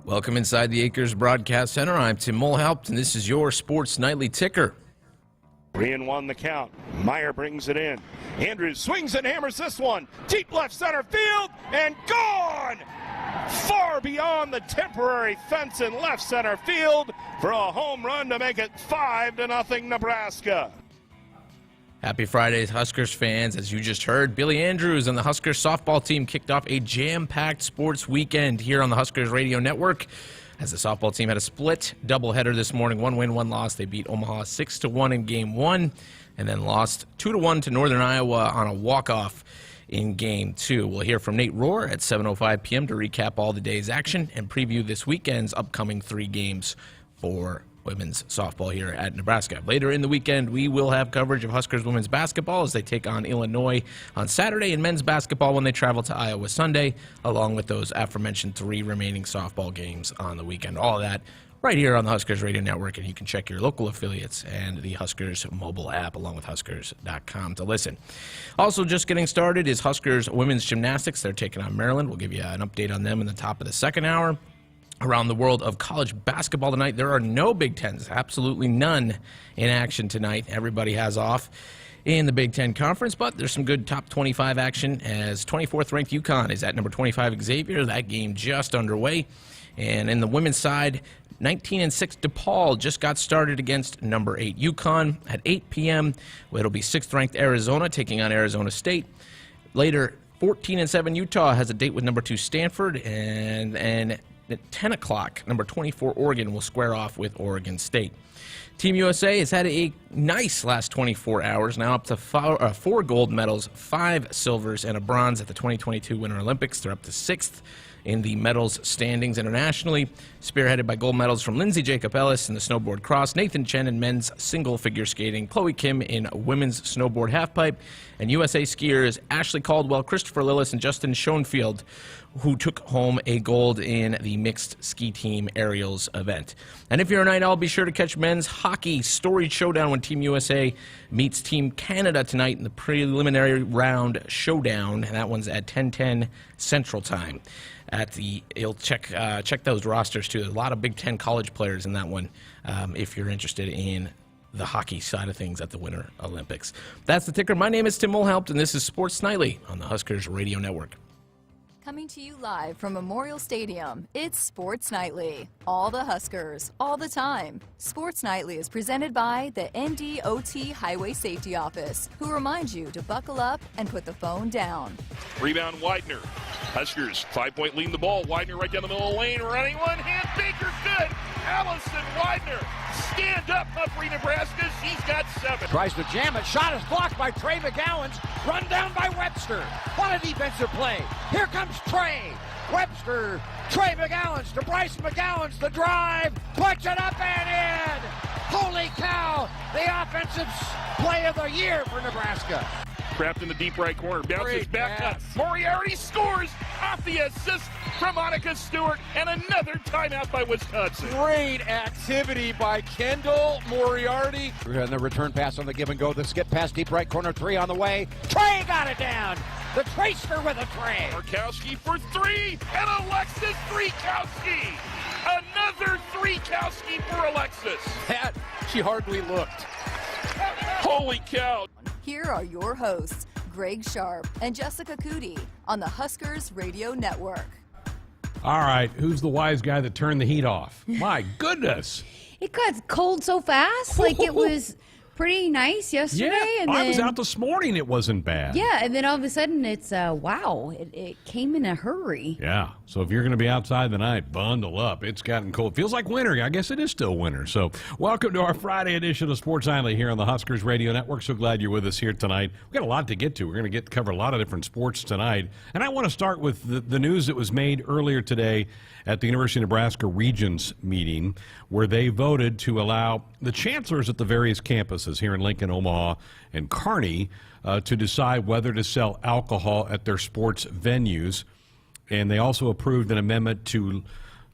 Welcome inside the Acres Broadcast Center. I'm Tim Mulhaupt, and this is your Sports Nightly Ticker. 3-1 the count. Meyer brings it in. Andrews swings and hammers this one. Deep left center field and gone! Far beyond the temporary fence in left center field for a home run to make it 5-0 Nebraska. Happy Friday, Huskers fans. As you just heard, Billy Andrews and the Huskers softball team kicked off a jam-packed sports weekend here on the Huskers Radio Network. As the softball team had a split doubleheader this morning, 1 win, 1 loss. They beat Omaha 6-1 in Game 1 and then lost 2-1 to Northern Iowa on a walk-off in Game 2. We'll hear from Nate Rohr at 7:05 p.m. to recap all the day's action and preview this weekend's upcoming 3 games for women's softball here at Nebraska. Later in the weekend, we will have coverage of Huskers women's basketball as they take on Illinois on Saturday, and men's basketball when they travel to Iowa Sunday, along with those aforementioned 3 remaining softball games on the weekend. All of that right here on the Huskers Radio Network, and you can check your local affiliates and the Huskers mobile app along with Huskers.com to listen. Also just getting started is Huskers women's gymnastics. They're taking on Maryland. We'll give you an update on them in the top of the second hour. Around the world of college basketball tonight, there are no Big Tens, absolutely none in action tonight. Everybody has off in the Big Ten Conference, but there's some good top 25 action as 24th-ranked UConn is at number 25 Xavier. That game just underway. And in the women's side, 19-6 DePaul just got started against number 8 UConn at 8 p.m. It'll be 6th-ranked Arizona taking on Arizona State. Later, 14-7 Utah has a date with number 2 Stanford, and at 10 o'clock, number 24 Oregon will square off with Oregon State. Team USA has had a nice last 24 hours, now up to 4 gold medals, 5 silvers, and a bronze at the 2022 Winter Olympics. They're up to 6th in the medals standings internationally, spearheaded by gold medals from Lindsay Jacob Ellis in the snowboard cross, Nathan Chen in men's single figure skating, Chloe Kim in women's snowboard halfpipe, and USA skiers Ashley Caldwell, Christopher Lillis, and Justin Schoenfield, who took home a gold in the mixed ski team aerials event. And if you're a night owl, be sure to catch men's hockey storied showdown when Team USA meets Team Canada tonight in the preliminary round showdown. And that one's at 10:10 Central Time. You'll check those rosters too. There's a lot of Big Ten college players in that one if you're interested in the hockey side of things at the Winter Olympics. That's the ticker. My name is Tim Mulhaupt, and this is Sports Nightly on the Huskers Radio Network. Coming to you live from Memorial Stadium, it's Sports Nightly. All the Huskers, all the time. Sports Nightly is presented by the NDOT Highway Safety Office, who reminds you to buckle up and put the phone down. Rebound Widener. Huskers 5-point lead in the ball. Widener right down the middle of the lane, running one hand. Baker's good. Allison Widener. Stand up, Free Nebraska. She's got 7. Tries to jam it. Shot is blocked by Trey McGowens. Run down by Webster. What a defensive play. Here comes Trey. Webster. Trey McGowens to Bryce McGowens. The drive. Puts it up and in. Holy cow. The offensive play of the year for Nebraska. Trapped in the deep right corner. Bounces Great back pass. up. Moriarty scores off the assist from Monica Stewart, and another timeout by Wisconsin. Great activity by Kendall Moriarty. And the return pass on the give and go. The skip pass deep right corner. 3 on the way. Trey got it down. The Tracer with a tray. Markowski for 3, and Alexis Freakowski. Another Freakowski for Alexis. That, she hardly looked. Holy cow. Here are your hosts, Greg Sharpe and Jessica Coody on the Huskers Radio Network. All right, who's the wise guy that turned the heat off? My goodness. It got cold so fast. Like, it was pretty nice yesterday. Yeah, and I was then, out this morning. It wasn't bad. Yeah, and then all of a sudden it's, wow, it came in a hurry. Yeah, so if you're going to be outside tonight, bundle up. It's gotten cold. Feels like winter. I guess it is still winter. So welcome to our Friday edition of Sports Nightly here on the Huskers Radio Network. So glad you're with us here tonight. We've got a lot to get to. We're going to cover a lot of different sports tonight. And I want to start with the news that was made earlier today at the University of Nebraska Regents meeting, where they voted to allow the chancellors at the various campuses here in Lincoln, Omaha, and Kearney to decide whether to sell alcohol at their sports venues. And they also approved an amendment to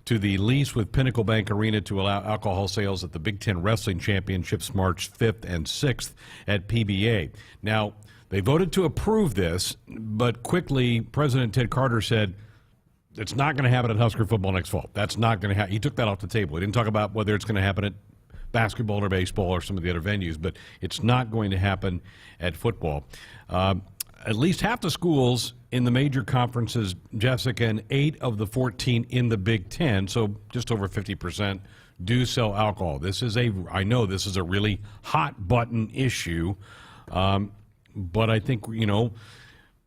the lease with Pinnacle Bank Arena to allow alcohol sales at the Big Ten Wrestling Championships March 5th and 6th at PBA. Now, they voted to approve this, but quickly President Ted Carter said, it's not going to happen at Husker football next fall. That's not going to happen. He took that off the table. He didn't talk about whether it's going to happen at basketball or baseball or some of the other venues, but it's not going to happen at football. At least half the schools in the major conferences, Jessica, and 8 of the 14 in the Big Ten, so just over 50%, do sell alcohol. I know this is a really hot button issue, but I think,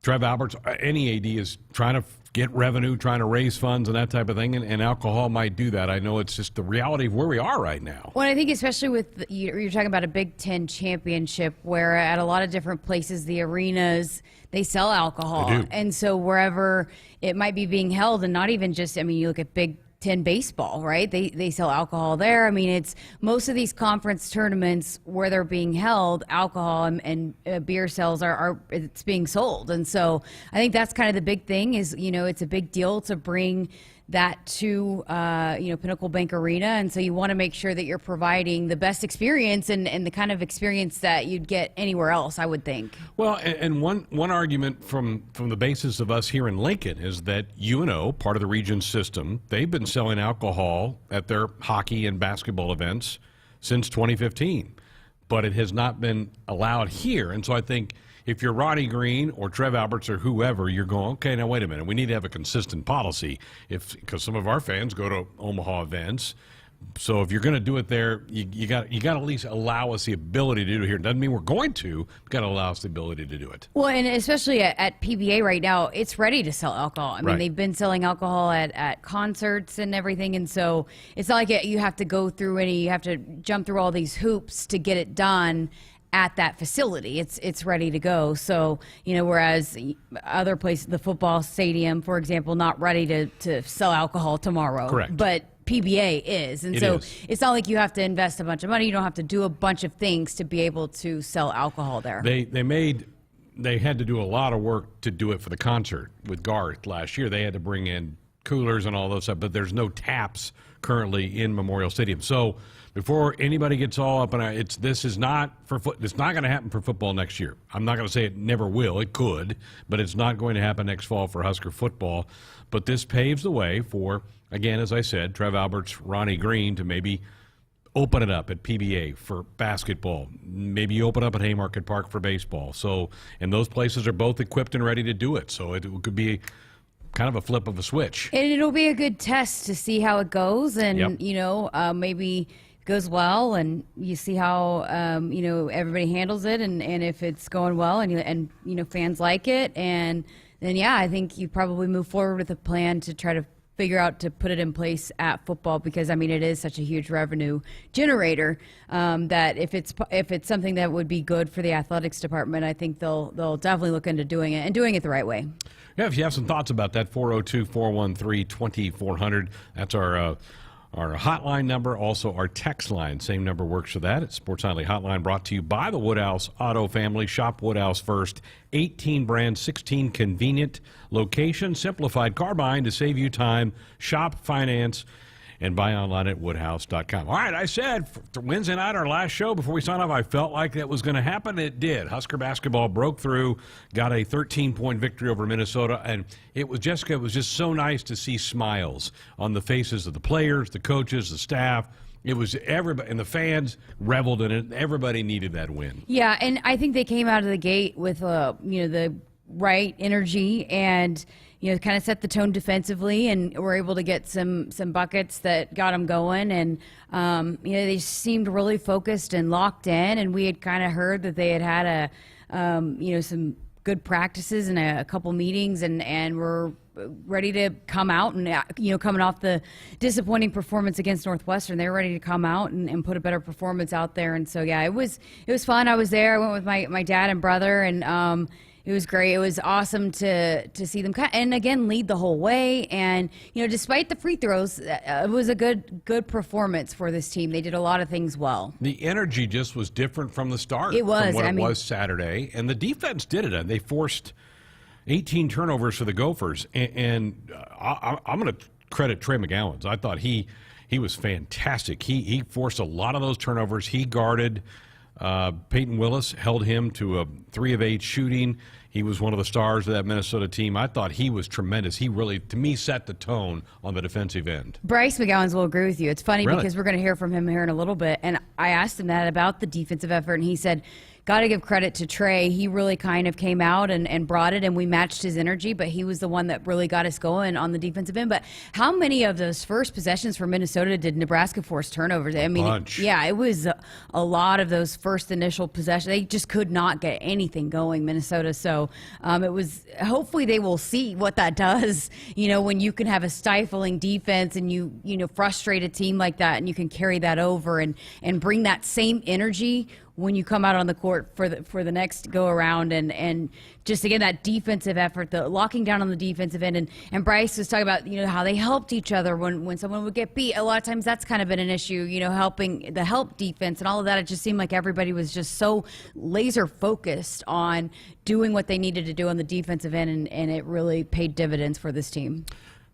Trev Alberts, any AD is trying to get revenue, trying to raise funds and that type of thing, and alcohol might do that. I know it's just the reality of where we are right now. Well, I think especially with, you're talking about a Big Ten championship where at a lot of different places, the arenas, they sell alcohol. They do. And so wherever it might be being held, and not even just, you look at Big Ten baseball, right? They sell alcohol there. It's most of these conference tournaments where they're being held, alcohol and beer sales it's being sold. And so I think that's kind of the big thing is, it's a big deal to bring that to, Pinnacle Bank Arena. And so you want to make sure that you're providing the best experience and the kind of experience that you'd get anywhere else, I would think. Well, and one argument from the basis of us here in Lincoln is that UNO, part of the region system, they've been selling alcohol at their hockey and basketball events since 2015, but it has not been allowed here. And so I think if you're Ronnie Green or Trev Alberts or whoever, you're going, okay, now wait a minute. We need to have a consistent policy because some of our fans go to Omaha events. So if you're going to do it there, you got to at least allow us the ability to do it here. It doesn't mean we're going to. We've got to allow us the ability to do it. Well, and especially at PBA right now, it's ready to sell alcohol. Right. They've been selling alcohol at concerts and everything. And so it's not like you have to go through you have to jump through all these hoops to get it done at that facility. It's ready to go. So, whereas other places, the football stadium, for example, not ready to sell alcohol tomorrow. Correct. But PBA is. And so it's not like you have to invest a bunch of money. You don't have to do a bunch of things to be able to sell alcohol there. They had to do a lot of work to do it for the concert with Garth last year. They had to bring in coolers and all those stuff, but there's no taps currently in Memorial Stadium. So before anybody gets all up, this is not it's not going to happen for football next year. I'm not going to say it never will. It could, but it's not going to happen next fall for Husker football. But this paves the way for, again, as I said, Trev Alberts, Ronnie Green to maybe open it up at PBA for basketball. Maybe open up at Haymarket Park for baseball. So, and those places are both equipped and ready to do it. So it could be kind of a flip of a switch. And it'll be a good test to see how it goes. And, Yep. Maybe goes well and you see how everybody handles it and if it's going well and fans like it, and then I think you probably move forward with a plan to try to figure out to put it in place at football, because it is such a huge revenue generator, that if it's something that would be good for the athletics department, I think they'll definitely look into doing it and doing it the right way. Yeah, if you have some thoughts about that, 402-413-2400. That's our hotline number, also our text line. Same number works for that. It's Sports Nightly Hotline, brought to you by the Woodhouse Auto Family. Shop Woodhouse first. 18 brands, 16 convenient locations. Simplified car buying to save you time. Shop, finance, and buy online at woodhouse.com. All right, I said for Wednesday night, our last show before we signed off, I felt like that was going to happen. It did. Husker basketball broke through, got a 13-point victory over Minnesota, and it was just so nice to see smiles on the faces of the players, the coaches, the staff. It was everybody, and the fans reveled in it. Everybody needed that win. Yeah, and I think they came out of the gate with the right energy and kind of set the tone defensively, and were able to get some buckets that got them going. And they seemed really focused and locked in. And we had kind of heard that they had some good practices and a couple meetings, and were ready to come out. And coming off the disappointing performance against Northwestern, they were ready to come out and put a better performance out there. And so it was fun. I was there. I went with my dad and brother, and it was great. It was awesome to see them and again lead the whole way. And despite the free throws, it was a good performance for this team. They did a lot of things well. The energy just was different from the start. It was. From what it was Saturday, and the defense did it. They forced 18 turnovers for the Gophers, and I'm going to credit Trey McGowens. I thought he was fantastic. He forced a lot of those turnovers. He guarded. Peyton Willis held him to a 3 of 8 shooting. He was one of the stars of that Minnesota team. I thought he was tremendous. He really, to me, set the tone on the defensive end. Bryce McGowens will agree with you. It's funny Really? because we're going to hear from him here in a little bit. And I asked him that about the defensive effort, and he said, got to give credit to Trey. He really kind of came out and brought it, and we matched his energy, but he was the one that really got us going on the defensive end. But how many of those first possessions for Minnesota did Nebraska force turnovers? I mean, bunch. yeah, it was a lot of those first initial possessions. They just could not get anything going, Minnesota. So it was, hopefully they will see what that does, when you can have a stifling defense and you frustrate a team like that, and you can carry that over and bring that same energy when you come out on the court for the next go around, and just again that defensive effort, the locking down on the defensive end, and Bryce was talking about how they helped each other when someone would get beat. A lot of times that's kind of been an issue, helping the help defense and all of that. It just seemed like everybody was just so laser focused on doing what they needed to do on the defensive end, and it really paid dividends for this team.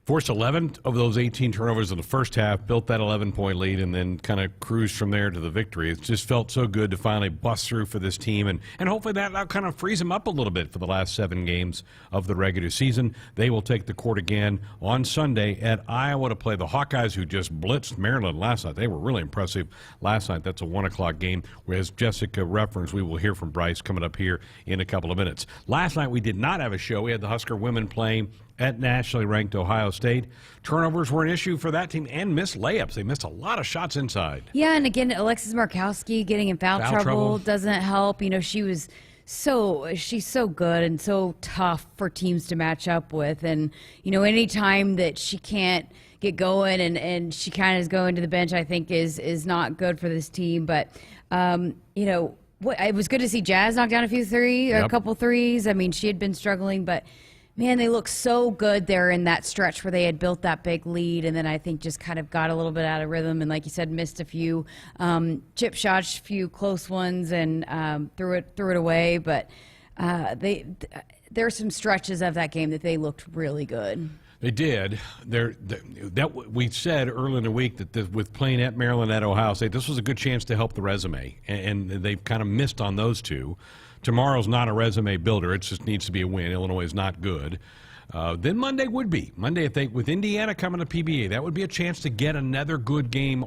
Forced 11 of those 18 turnovers in the first half, built that 11-point lead, and then kind of cruised from there to the victory. It just felt so good to finally bust through for this team, and hopefully that kind of frees them up a little bit for the last 7 games of the regular season. They will take the court again on Sunday at Iowa to play the Hawkeyes, who just blitzed Maryland last night. They were really impressive last night. That's a 1 o'clock game, whereas Jessica referenced, we will hear from Bryce coming up here in a couple of minutes. Last night we did not have a show. We had the Husker women playing at nationally ranked Ohio State. Turnovers were an issue for that team, and missed layups. They missed a lot of shots inside. Yeah, and again, Alexis Markowski getting in foul trouble doesn't help. She's so good and so tough for teams to match up with. And, any time that she can't get going and she kind of is going to the bench, I think is not good for this team. But, it was good to see Jazz knock down a couple threes. I mean, she had been struggling, but man, they look so good there in that stretch where they had built that big lead, and then I think just kind of got a little bit out of rhythm, and like you said, missed a few chip shots, a few close ones, and threw it away. But there are some stretches of that game that they looked really good. They did. We said earlier in the week that with playing at Maryland, at Ohio State, this was a good chance to help the resume, and they've kind of missed on those two. Tomorrow's not a resume builder. It just needs to be a win. Illinois is not good. Then Monday would be. Monday, with Indiana coming to PBA, that would be a chance to get another good game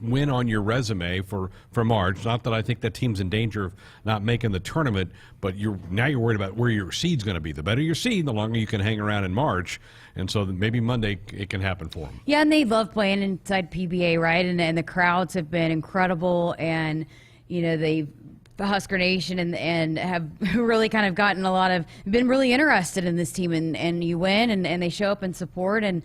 win on your resume for March. Not that I think that team's in danger of not making the tournament, but now you're worried about where your seed's going to be. The better your seed, the longer you can hang around in March. And so maybe Monday it can happen for them. Yeah, and they love playing inside PBA, right? And the crowds have been incredible, and they've the Husker Nation and have really kind of been really interested in this team, and you win and they show up and support, and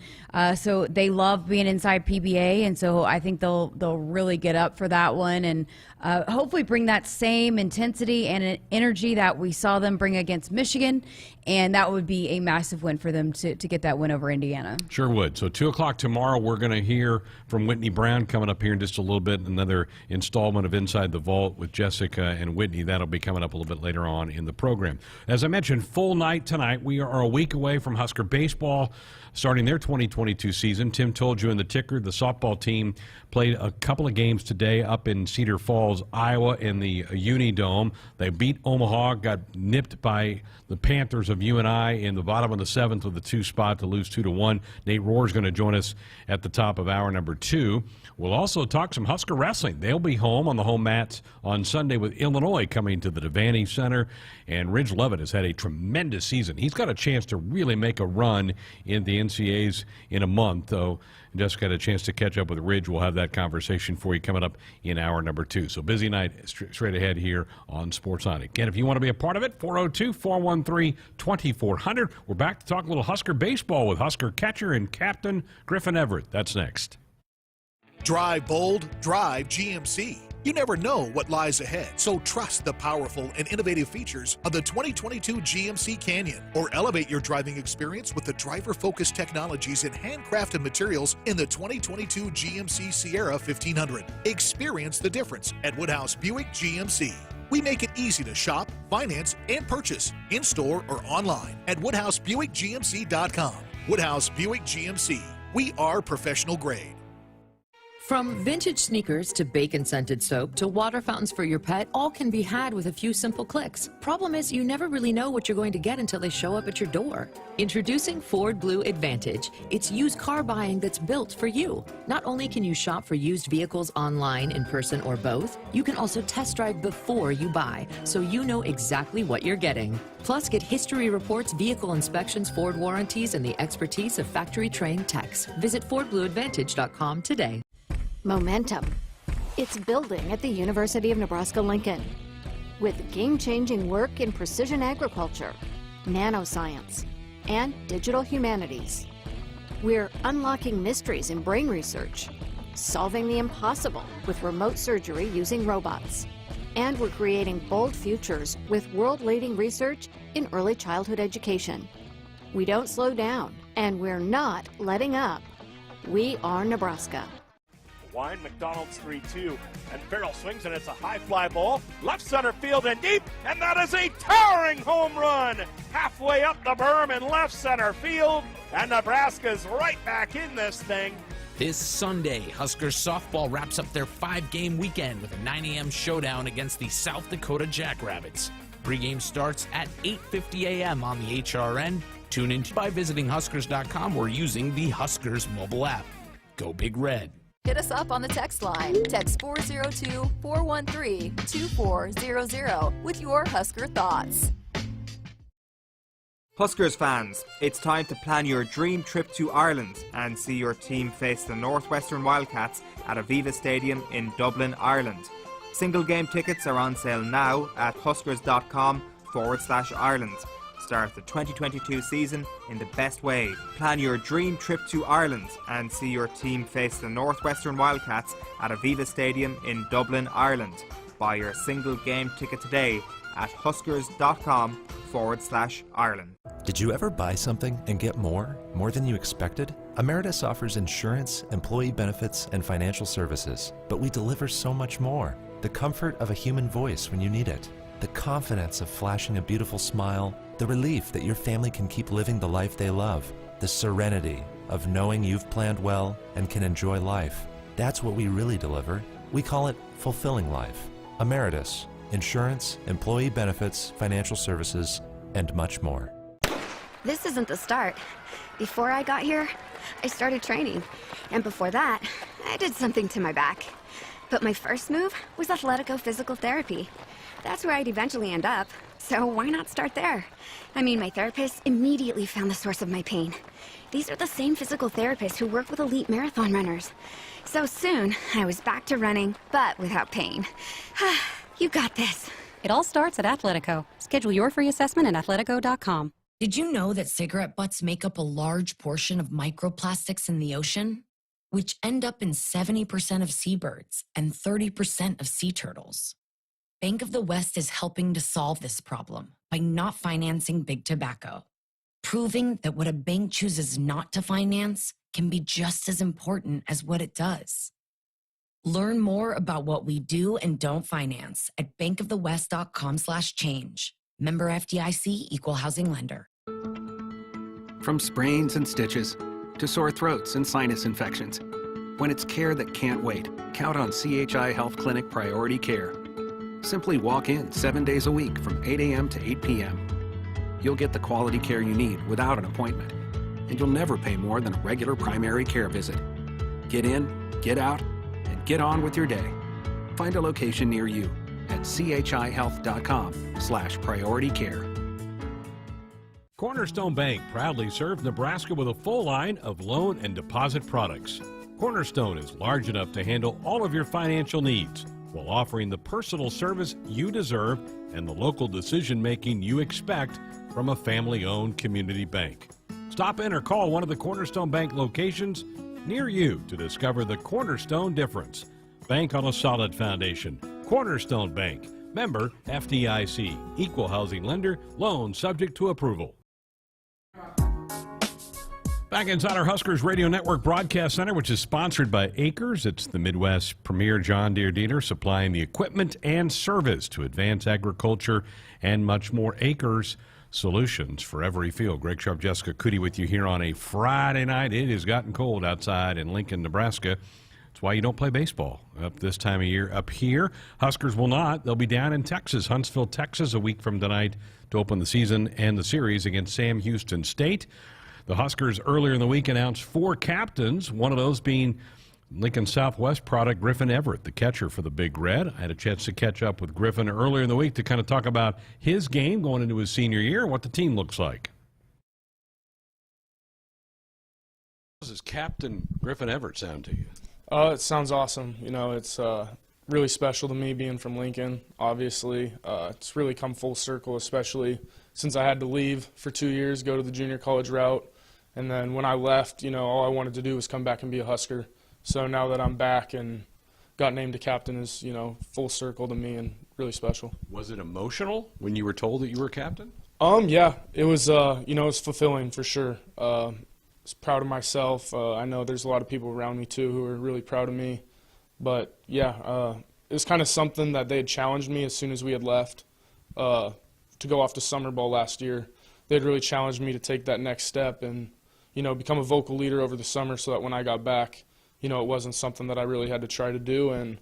so they love being inside PBA, and so I think they'll really get up for that one, and hopefully bring that same intensity and energy that we saw them bring against Michigan, and that would be a massive win for them to get that win over Indiana. Sure would. So 2 o'clock tomorrow, we're going to hear from Whitney Brown coming up here in just a little bit, another installment of Inside the Vault with Jessica and Whitney. That'll be coming up a little bit later on in the program. As I mentioned, full night tonight. We are a week away from Husker baseball starting their 2022 season. Tim told you in the ticker, the softball team played a couple of games today up in Cedar Falls, Iowa, in the Unidome. They beat Omaha, got nipped by the Panthers of UNI in the bottom of the 7th with a 2 spot to lose 2-1. Nate Rohr's going to join us at the top of hour number 2. We'll also talk some Husker wrestling. They'll be home on the home mats on Sunday with Illinois coming to the Devaney Center. And Ridge Lovett has had a tremendous season. He's got a chance to really make a run in the NCAAs in a month, though. Jessica had a chance to catch up with Ridge. We'll have that conversation for you coming up in hour number 2. So busy night straight ahead here on Sports On. Again, if you want to be a part of it, 402-413-2400. We're back to talk a little Husker baseball with Husker catcher and captain Griffin Everett. That's next. Drive bold, drive GMC. You never know what lies ahead, so trust the powerful and innovative features of the 2022 GMC Canyon, or elevate your driving experience with the driver-focused technologies and handcrafted materials in the 2022 GMC Sierra 1500. Experience the difference at Woodhouse Buick GMC. We make it easy to shop, finance, and purchase in-store or online at WoodhouseBuickGMC.com. Woodhouse Buick GMC. We are professional grade. From vintage sneakers to bacon-scented soap to water fountains for your pet, all can be had with a few simple clicks. Problem is, you never really know what you're going to get until they show up at your door. Introducing Ford Blue Advantage. It's used car buying that's built for you. Not only can you shop for used vehicles online, in person, or both, you can also test drive before you buy, so you know exactly what you're getting. Plus, get history reports, vehicle inspections, Ford warranties, and the expertise of factory-trained techs. Visit FordBlueAdvantage.com today. Momentum. It's building at the University of Nebraska-Lincoln. With game-changing work in precision agriculture, nanoscience, and digital humanities. We're unlocking mysteries in brain research, solving the impossible with remote surgery using robots. And we're creating bold futures with world-leading research in early childhood education. We don't slow down, and we're not letting up. We are Nebraska. Wine, McDonald's 3-2, and Farrell swings, and it's a high fly ball, left center field and deep, and that is a towering home run, halfway up the berm in left center field, and Nebraska's right back in this thing. This Sunday, Huskers softball wraps up their 5-game weekend with a 9 a.m. showdown against the South Dakota Jackrabbits. Pregame starts at 8:50 a.m. on the HRN. Tune in by visiting Huskers.com or using the Huskers mobile app. Go Big Red. Hit us up on the text line. Text 402-413-2400 with your Husker thoughts. Huskers fans, it's time to plan your dream trip to Ireland and see your team face the Northwestern Wildcats at Aviva Stadium in Dublin, Ireland. Single game tickets are on sale now at huskers.com/Ireland. Start the 2022 season in the best way. Plan your dream trip to Ireland and see your team face the Northwestern Wildcats at Aviva Stadium in Dublin, Ireland. Buy your single game ticket today at huskers.com/Ireland. Did you ever buy something and get more than you expected? Emeritus offers insurance, employee benefits, and financial services, but we deliver so much more. The comfort of a human voice when you need it. The confidence of flashing a beautiful smile, the relief that your family can keep living the life they love, the serenity of knowing you've planned well and can enjoy life. That's what we really deliver. We call it fulfilling life. Emeritus, insurance, employee benefits, financial services, and much more. This isn't the start. Before I got here, I started training. And before that, I did something to my back. But my first move was Athletico Physical Therapy. That's where I'd eventually end up, so why not start there? I mean, my therapist immediately found the source of my pain. These are the same physical therapists who work with elite marathon runners. So soon, I was back to running, but without pain. You got this. It all starts at Athletico. Schedule your free assessment at athletico.com. Did you know that cigarette butts make up a large portion of microplastics in the ocean, which end up in 70% of seabirds and 30% of sea turtles? Bank of the West is helping to solve this problem by not financing big tobacco, proving that what a bank chooses not to finance can be just as important as what it does. Learn more about what we do and don't finance at bankofthewest.com/change. Member FDIC, Equal Housing Lender. From sprains and stitches to sore throats and sinus infections, when it's care that can't wait, count on CHI Health Clinic Priority Care. Simply walk in 7 days a week from 8 a.m. to 8 p.m. You'll get the quality care you need without an appointment, and you'll never pay more than a regular primary care visit. Get in, get out, and get on with your day. Find a location near you at chihealth.com/priority care. Cornerstone Bank proudly serves Nebraska with a full line of loan and deposit products. Cornerstone is large enough to handle all of your financial needs, while offering the personal service you deserve and the local decision-making you expect from a family-owned community bank. Stop in or call one of the Cornerstone Bank locations near you to discover the Cornerstone difference. Bank on a solid foundation. Cornerstone Bank. Member FDIC. Equal housing lender. Loan subject to approval. Back inside our Huskers Radio Network Broadcast Center, which is sponsored by Acres. It's the Midwest premier John Deere dealer supplying the equipment and service to advance agriculture and much more. Acres, solutions for every field. Greg Sharpe Jessica Coody with you here on a Friday night. It has gotten cold outside in Lincoln, Nebraska. That's why you don't play baseball up this time of year. Up here, Huskers will not. They'll be down in Texas, Huntsville, Texas, a week from tonight to open the season and the series against Sam Houston State. The Huskers earlier in the week announced 4 captains, one of those being Lincoln Southwest product Griffin Everett, the catcher for the Big Red. I had a chance to catch up with Griffin earlier in the week to kind of talk about his game going into his senior year and what the team looks like. How does Captain Griffin Everett sound to you? It sounds awesome. You know, it's really special to me being from Lincoln, obviously. It's really come full circle, especially since I had to leave for 2 years, go to the junior college route. And then when I left, you know, all I wanted to do was come back and be a Husker. So now that I'm back and got named a captain is, you know, full circle to me and really special. Was it emotional when you were told that you were captain? Yeah, it was, you know, it was fulfilling for sure. I was proud of myself. I know there's a lot of people around me too who are really proud of me. But yeah, it was kind of something that they had challenged me as soon as we had left to go off to summer ball last year. They had really challenged me to take that next step and, you know, become a vocal leader over the summer so that when I got back, you know, it wasn't something that I really had to try to do, and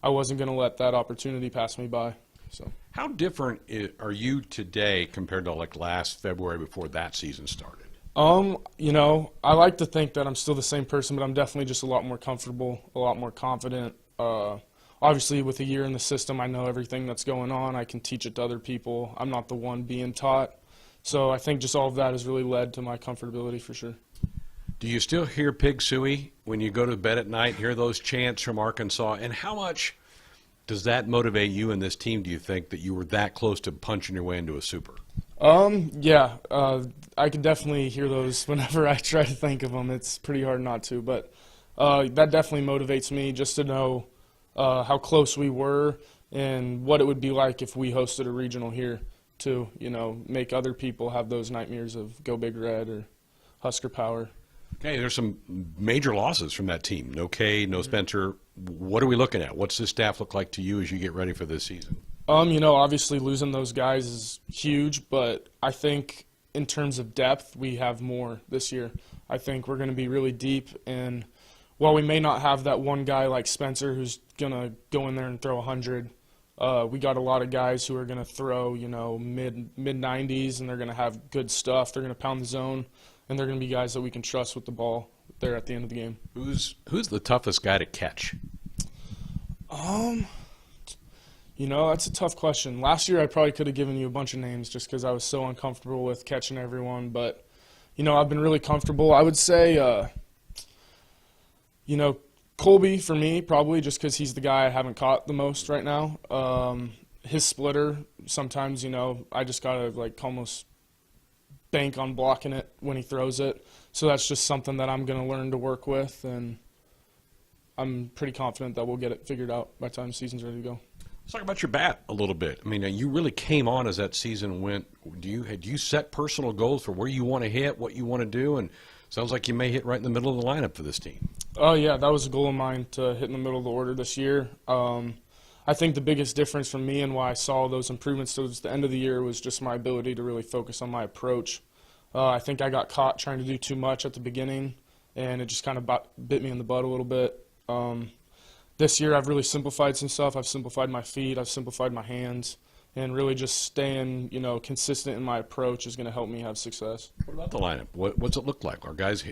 I wasn't going to let that opportunity pass me by. So, how different are you today compared to like last February before that season started? You know, I like to think that I'm still the same person, but I'm definitely just a lot more comfortable, a lot more confident. Obviously, with a year in the system, I know everything that's going on. I can teach it to other people. I'm not the one being taught. So I think just all of that has really led to my comfortability for sure. Do you still hear Pig Suey when you go to bed at night, hear those chants from Arkansas? And how much does that motivate you and this team, do you think, that you were that close to punching your way into a super? Yeah, I can definitely hear those whenever I try to think of them. It's pretty hard not to, but that definitely motivates me just to know how close we were and what it would be like if we hosted a regional here to, you know, make other people have those nightmares of Go Big Red or Husker Power. Okay, there's some major losses from that team. No K, no Spencer. What are we looking at? What's the staff look like to you as you get ready for this season? You know, obviously losing those guys is huge, but I think in terms of depth, we have more this year. I think we're going to be really deep, and while we may not have that one guy like Spencer who's going to go in there and throw 100, we got a lot of guys who are going to throw, you know, mid-90s, and they're going to have good stuff. They're going to pound the zone, and they're going to be guys that we can trust with the ball there at the end of the game. Who's the toughest guy to catch? You know, that's a tough question. Last year I probably could have given you a bunch of names just because I was so uncomfortable with catching everyone. But, you know, I've been really comfortable. I would say, you know, Colby for me probably just because he's the guy I haven't caught the most right now. His splitter, sometimes, you know, I just got to, like, almost bank on blocking it when he throws it. So that's just something that I'm going to learn to work with, and I'm pretty confident that we'll get it figured out by the time the season's ready to go. Let's talk about your bat a little bit. I mean, you really came on as that season went. Had you set personal goals for where you want to hit, what you want to do? And sounds like you may hit right in the middle of the lineup for this team. Oh, yeah, that was a goal of mine to hit in the middle of the order this year. I think the biggest difference for me and why I saw those improvements towards the end of the year was just my ability to really focus on my approach. I think I got caught trying to do too much at the beginning, and it just kind of bit me in the butt a little bit. This year I've really simplified some stuff. I've simplified my feet. I've simplified my hands. And really just staying, you know, consistent in my approach is going to help me have success. What about the lineup? What's it look like? Are guys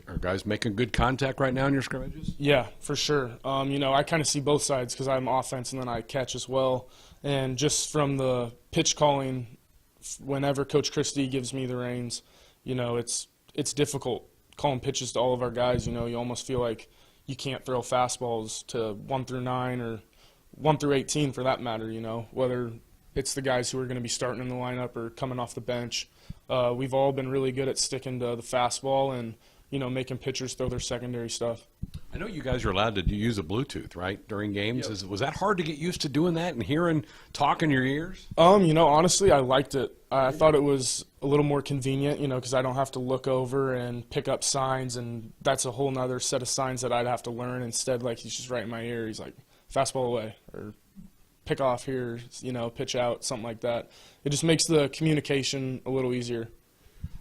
making good contact right now in your scrimmages? Yeah, for sure. You know, I kind of see both sides because I'm offense and then I catch as well. And just from the pitch calling, whenever Coach Christie gives me the reins, you know, it's difficult calling pitches to all of our guys. You know, you almost feel like you can't throw fastballs to 1 through 9 or 1 through 18 for that matter, you know, whether it's the guys who are going to be starting in the lineup or coming off the bench. We've all been really good at sticking to the fastball and, you know, making pitchers throw their secondary stuff. I know you guys are allowed to use a Bluetooth, right, during games. Yep. Was that hard to get used to doing that and hearing talk in your ears? You know, honestly, I liked it. I thought it was a little more convenient, you know, because I don't have to look over and pick up signs, and that's a whole nother set of signs that I'd have to learn. Instead, like, he's just right in my ear. He's like, fastball away, or pick off here, you know, pitch out, something like that. It just makes the communication a little easier.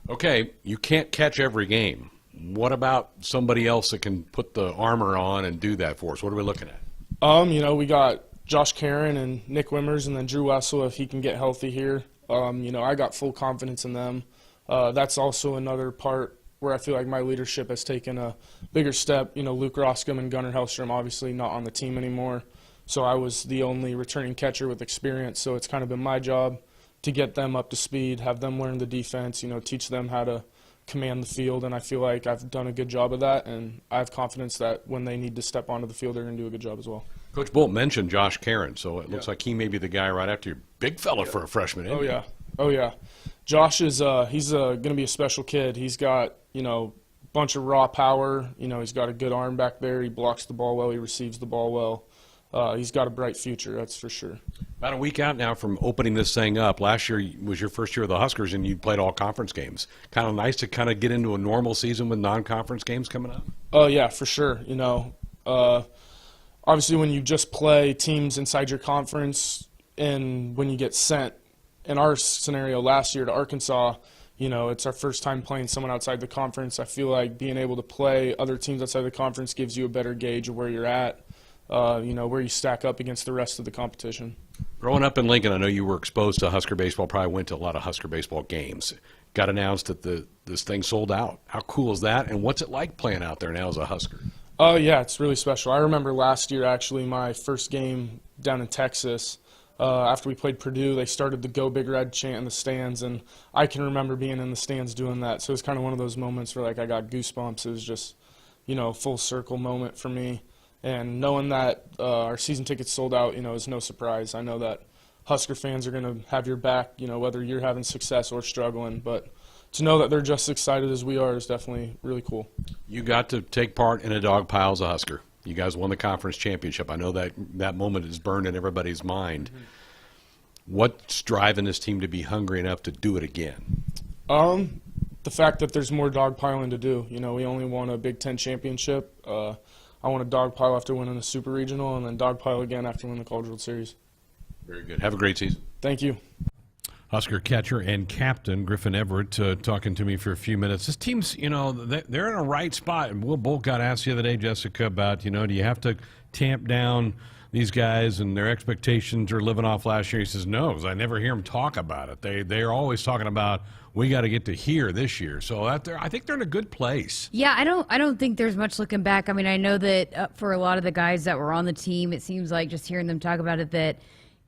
Okay, you can't catch every game. What about somebody else that can put the armor on and do that for us? What are we looking at? We got Josh Karen and Nick Wimmers, and then Drew Wessel if he can get healthy here. I got full confidence in them. That's also another part where I feel like my leadership has taken a bigger step. Luke Roscom and Gunnar Hellstrom obviously not on the team anymore, so I was the only returning catcher with experience, so it's kind of been my job to get them up to speed, have them learn the defense, teach them how to command the field, and I feel like I've done a good job of that, and I have confidence that when they need to step onto the field, they're going to do a good job as well. Coach Bolt mentioned Josh Karen, so it looks like he may be the guy right after you. Big fella for a freshman, isn't he? Oh, yeah. Josh is he's going to be a special kid. He's got, a bunch of raw power. He's got a good arm back there. He blocks the ball well. He receives the ball well. He's got a bright future, that's for sure. About a week out now from opening this thing up. Last year was your first year of the Huskers, and you played all conference games. Kind of nice to kind of get into a normal season with non-conference games coming up? Oh, yeah, for sure. Obviously when you just play teams inside your conference and when you get sent, in our scenario last year to Arkansas, it's our first time playing someone outside the conference. I feel like being able to play other teams outside the conference gives you a better gauge of where you're at, where you stack up against the rest of the competition. Growing up in Lincoln, I know you were exposed to Husker baseball, probably went to a lot of Husker baseball games. Got announced that this thing sold out. How cool is that, and what's it like playing out there now as a Husker? Oh, yeah, it's really special. I remember last year, actually, my first game down in Texas. After we played Purdue, they started the Go Big Red chant in the stands, and I can remember being in the stands doing that. So it was kind of one of those moments where, I got goosebumps. It was just, a full circle moment for me. And knowing that our season tickets sold out, is no surprise. I know that Husker fans are going to have your back, whether you're having success or struggling. But to know that they're just as excited as we are is definitely really cool. You got to take part in a dog pile as a Husker. You guys won the conference championship. I know that moment is burned in everybody's mind. Mm-hmm. What's driving this team to be hungry enough to do it again? The fact that there's more dogpiling to do. We only won a Big Ten championship. I want to dogpile after winning the Super Regional, and then dogpile again after winning the College World Series. Very good. Have a great season. Thank you. Husker catcher and captain Griffin Everett talking to me for a few minutes. This team's, they're in a right spot. And Will Bolt got asked the other day, Jessica, about, do you have to tamp down these guys and their expectations are living off last year? He says, no, because I never hear them talk about it. They're always talking about, we got to get to here this year. So I think they're in a good place. Yeah, I don't think there's much looking back. I mean, I know that for a lot of the guys that were on the team, it seems like just hearing them talk about it that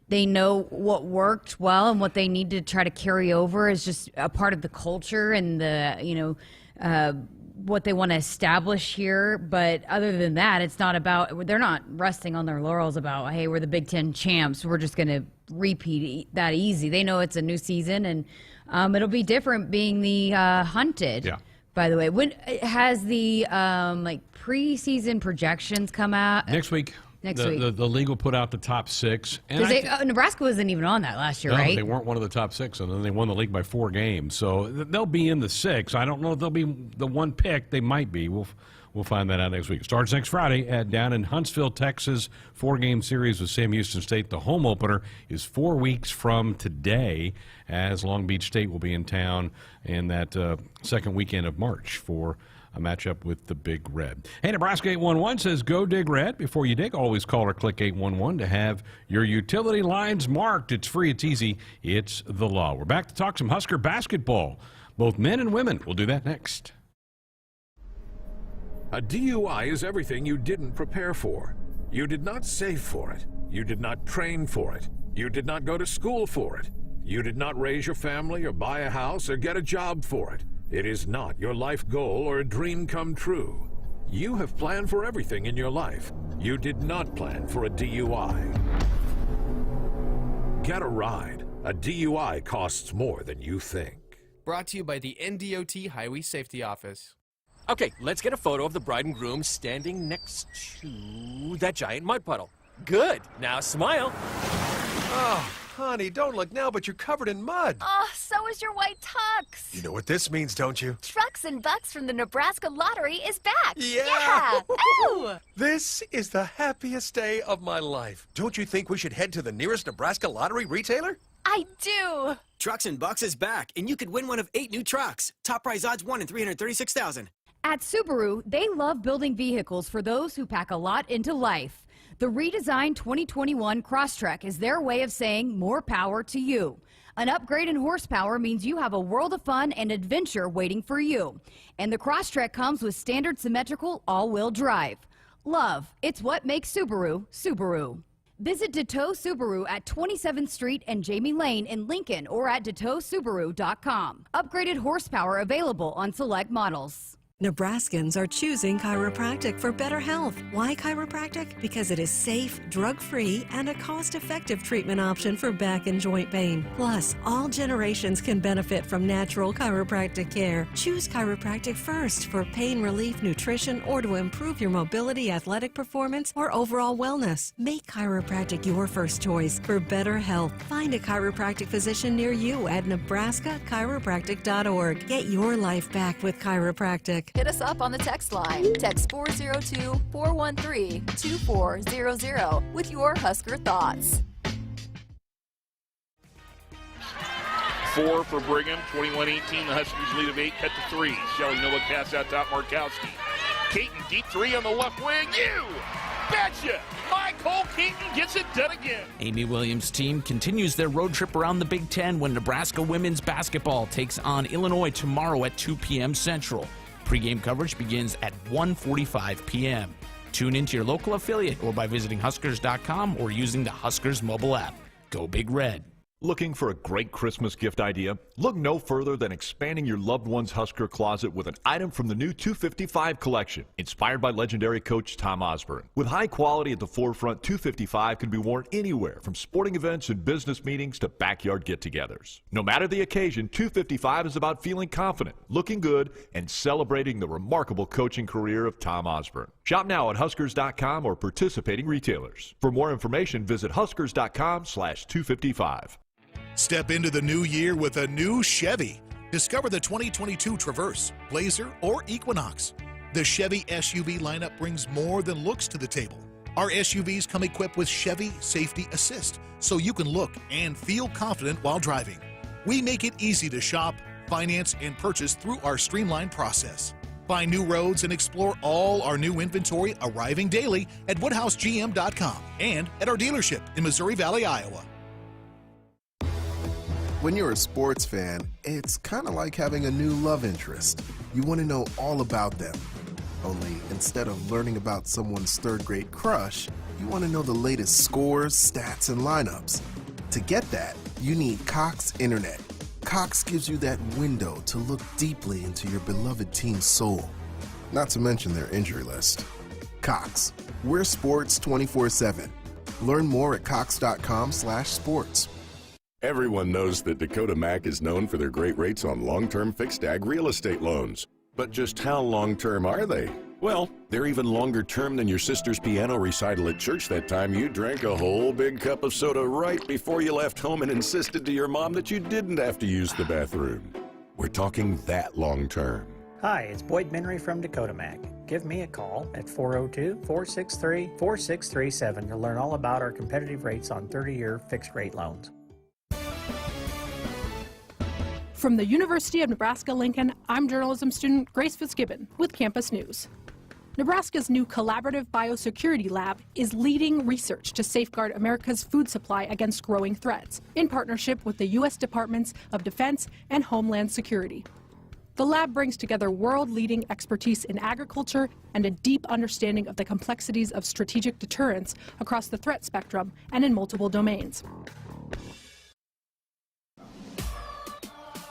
they know what worked well and what they need to try to carry over is just a part of the culture and the, what they want to establish here. But other than that, it's not about, they're not resting on their laurels about, hey, we're the Big Ten champs. We're just going to repeat that easy. They know it's a new season, and it'll be different being the hunted. Yeah. By the way, when has the preseason projections come out? Next week. Next week. The league will put out the top six. Because Nebraska wasn't even on that last year, no, right? They weren't one of the top six, and then they won the league by 4 games. So they'll be in the 6. I don't know if they'll be the one pick. They might be. We'll find that out next week. It starts next Friday down in Huntsville, Texas. 4-game series with Sam Houston State. The home opener is 4 weeks from today, as Long Beach State will be in town in that second weekend of March for a matchup with the Big Red. Hey, Nebraska 811 says, go dig red. Before you dig, always call or click 811 to have your utility lines marked. It's free, it's easy, it's the law. We're back to talk some Husker basketball. Both men and women. We'll do that next. A DUI is everything you didn't prepare for. You did not save for it. You did not train for it. You did not go to school for it. You did not raise your family or buy a house or get a job for it. It is not your life goal or a dream come true. You have planned for everything in your life. You did not plan for a DUI. Get a ride. A DUI costs more than you think. Brought to you by the NDOT Highway Safety Office. Okay, let's get a photo of the bride and groom standing next to that giant mud puddle. Good. Now smile. Oh, honey, don't look now, but you're covered in mud. Oh, so is your white tux. You know what this means, don't you? Trucks and Bucks from the Nebraska Lottery is back. Yeah. Ooh. This is the happiest day of my life. Don't you think we should head to the nearest Nebraska Lottery retailer? I do. Trucks and Bucks is back, and you could win one of 8 new trucks. Top prize odds 1 in 336,000. At Subaru, they love building vehicles for those who pack a lot into life. The redesigned 2021 Crosstrek is their way of saying more power to you. An upgrade in horsepower means you have a world of fun and adventure waiting for you. And the Crosstrek comes with standard symmetrical all-wheel drive. Love, it's what makes Subaru, Subaru. Visit Deto Subaru at 27th Street and Jamie Lane in Lincoln or at DetoSubaru.com. Upgraded horsepower available on select models. Nebraskans are choosing chiropractic for better health. Why chiropractic? Because it is safe, drug-free, and a cost-effective treatment option for back and joint pain. Plus, all generations can benefit from natural chiropractic care. Choose chiropractic first for pain relief, nutrition, or to improve your mobility, athletic performance, or overall wellness. Make chiropractic your first choice for better health. Find a chiropractic physician near you at nebraska-chiropractic.org. Get your life back with chiropractic. Hit us up on the text line. Text 402-413-2400 with your Husker thoughts. 4 for Brigham, 21-18. The Huskers lead of 8, cut to 3. Shelly Nowak pass out top Markowski. Caton deep 3 on the left wing. You betcha! Cole Caton gets it done again. Amy Williams' team continues their road trip around the Big Ten when Nebraska women's basketball takes on Illinois tomorrow at 2 p.m. Central. Pre-game coverage begins at 1:45 p.m. Tune into your local affiliate or by visiting Huskers.com or using the Huskers mobile app. Go Big Red. Looking for a great Christmas gift idea? Look no further than expanding your loved one's Husker closet with an item from the new 255 collection, inspired by legendary coach Tom Osborne. With high quality at the forefront, 255 can be worn anywhere from sporting events and business meetings to backyard get-togethers. No matter the occasion, 255 is about feeling confident, looking good, and celebrating the remarkable coaching career of Tom Osborne. Shop now at Huskers.com or participating retailers. For more information, visit Huskers.com/255. Step into the new year with a new Chevy. Discover the 2022 Traverse, Blazer, or Equinox. The Chevy SUV lineup brings more than looks to the table. Our SUVs come equipped with Chevy Safety Assist, so you can look and feel confident while driving. We make it easy to shop, finance, and purchase through our streamlined process. Find new roads and explore all our new inventory arriving daily at WoodhouseGM.com and at our dealership in Missouri Valley, Iowa. When you're a sports fan, it's kind of like having a new love interest. You want to know all about them. Only instead of learning about someone's third-grade crush, you want to know the latest scores, stats, and lineups. To get that, you need Cox Internet. Cox gives you that window to look deeply into your beloved team's soul. Not to mention their injury list. Cox, we're sports 24/7. Learn more at cox.com/sports. Everyone knows that Dakota Mac is known for their great rates on long-term fixed ag real estate loans. But just how long-term are they? Well, they're even longer term than your sister's piano recital at church that time you drank a whole big cup of soda right before you left home and insisted to your mom that you didn't have to use the bathroom. We're talking that long-term. Hi, it's Boyd Minry from Dakota Mac. Give me a call at 402-463-4637 to learn all about our competitive rates on 30-year fixed-rate loans. From the University of Nebraska-Lincoln, I'm journalism student Grace Fitzgibbon with Campus News. Nebraska's new collaborative biosecurity lab is leading research to safeguard America's food supply against growing threats in partnership with the U.S. Departments of Defense and Homeland Security. The lab brings together world-leading expertise in agriculture and a deep understanding of the complexities of strategic deterrence across the threat spectrum and in multiple domains.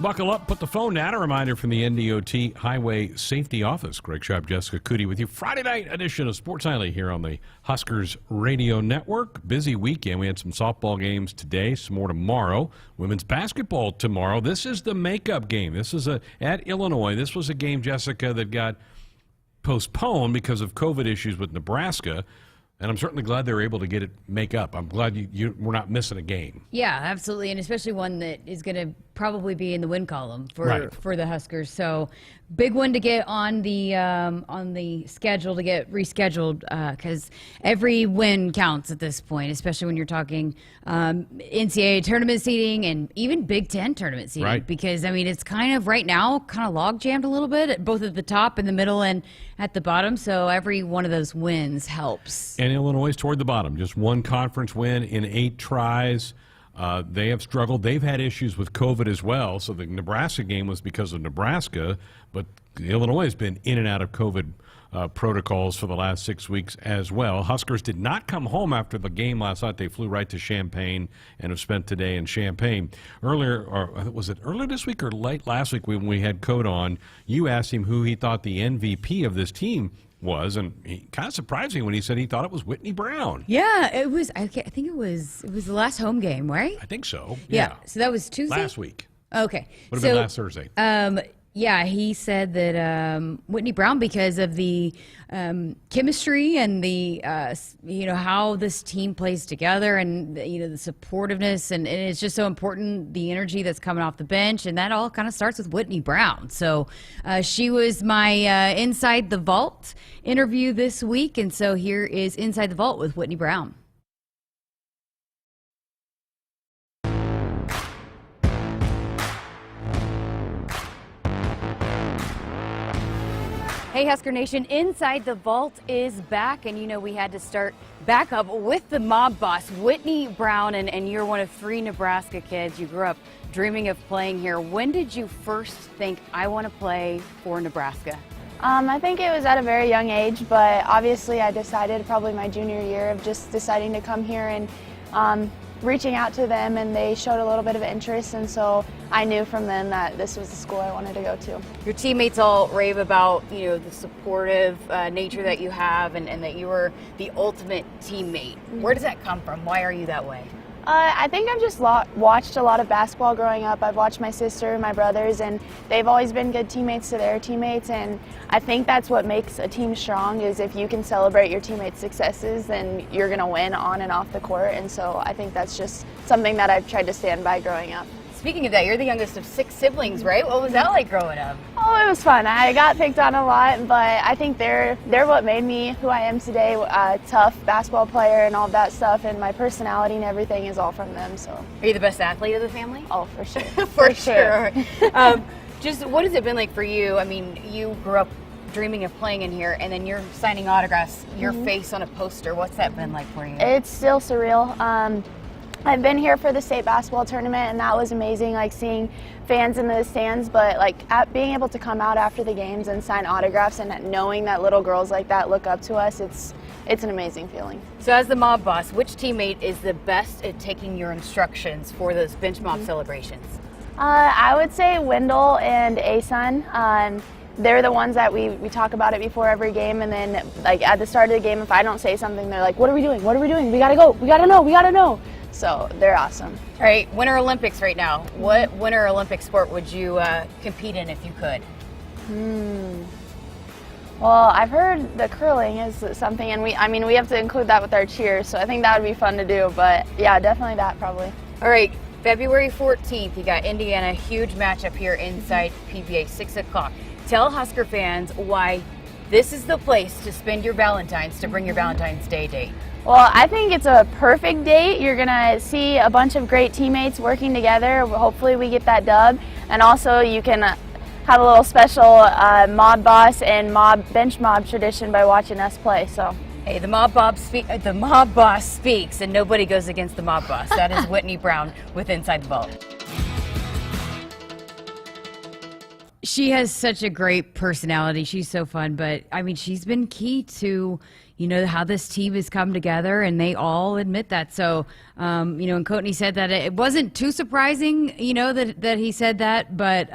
Buckle up, put the phone down. A reminder from the NDOT Highway Safety Office. Greg Sharpe, Jessica Coody with you. Friday night edition of Sports Nightly here on the Huskers Radio Network. Busy weekend. We had some softball games today, some more tomorrow. Women's basketball tomorrow. This is the makeup game. This is at Illinois. This was a game, Jessica, that got postponed because of COVID issues with Nebraska. And I'm certainly glad they were able to make up. I'm glad you were not missing a game. Yeah, absolutely, and especially one that is going to probably be in the win column for the Huskers. So big one to get on the schedule, to get rescheduled, because every win counts at this point, especially when you're talking NCAA tournament seeding and even Big Ten tournament seeding. Right. Because I mean, it's kind of right now log jammed a little bit, both at the top, in the middle, and at the bottom. So every one of those wins helps. And Illinois is toward the bottom. Just one conference win in 8 tries. They have struggled. They've had issues with COVID as well. So the Nebraska game was because of Nebraska, but Illinois has been in and out of COVID protocols for the last 6 weeks as well. Huskers did not come home after the game last night. They flew right to Champaign and have spent today in Champaign. Earlier, or was it earlier this week or late last week when we had Code on, you asked him who he thought the MVP of this team was, and he kind of surprised me when he said he thought it was Whitney Brown. Yeah, it was. I think it was the last home game, right? I think so. Yeah. So that was Tuesday. Last week. Okay. Would have been last Thursday. Yeah, he said that Whitney Brown, because of the chemistry and the how this team plays together, and the supportiveness, and it's just so important, the energy that's coming off the bench, and that all kind of starts with Whitney Brown. So she was my Inside the Vault interview this week, and so here is Inside the Vault with Whitney Brown. Hey, Husker Nation, Inside the Vault is back, and we had to start back up with the mob boss, Whitney Brown, and you're one of 3 Nebraska kids. You grew up dreaming of playing here. When did you first think, I want to play for Nebraska? I think it was at a very young age, but obviously I decided probably my junior year of just deciding to come here and reaching out to them, and they showed a little bit of interest, and so I knew from then that this was the school I wanted to go to. Your teammates all rave about the supportive nature that you have, and that you were the ultimate teammate. Where does that come from? Why are you that way? I think I've just watched a lot of basketball growing up. I've watched my sister and my brothers, and they've always been good teammates to their teammates, and I think that's what makes a team strong, is if you can celebrate your teammates' successes, then you're going to win on and off the court, and so I think that's just something that I've tried to stand by growing up. Speaking of that, you're the youngest of 6 siblings, right? What was that like growing up? Oh, it was fun. I got picked on a lot, but I think they're what made me who I am today, a tough basketball player and all that stuff, and my personality and everything is all from them. So. Are you the best athlete of the family? Oh, for sure. for sure. Just what has it been like for you? I mean, you grew up dreaming of playing in here, and then you're signing autographs, your face on a poster. What's that been like for you? It's still surreal. I've been here for the state basketball tournament, and that was amazing, like seeing fans in the stands, but being able to come out after the games and sign autographs, and knowing that little girls like that look up to us, it's an amazing feeling. So as the mob boss, which teammate is the best at taking your instructions for those bench mob celebrations? I would say Wendell and Asun. They're the ones that we talk about it before every game, and then at the start of the game, if I don't say something, they're like, what are we doing? What are we doing? We gotta go. We gotta know. We gotta know. So they're awesome. All right, Winter Olympics right now. What Winter Olympic sport would you compete in if you could? Well, I've heard the curling is something, and we have to include that with our cheers, so I think that would be fun to do, but yeah, definitely that probably. All right, February 14th, you got Indiana, huge matchup here inside PBA, 6 o'clock. Tell Husker fans why this is the place to spend your Valentine's, to bring your Valentine's Day date. Well, I think it's a perfect date. You're going to see a bunch of great teammates working together. Hopefully we get that dub. And also you can have a little special mob boss and bench mob tradition by watching us play. So. Hey, the mob boss speaks, and nobody goes against the mob boss. That is Whitney Brown with Inside the Vault. She has such a great personality. She's so fun, but I mean, she's been key to, how this team has come together, and they all admit that. So, and Courtney said that it wasn't too surprising, that he said that, but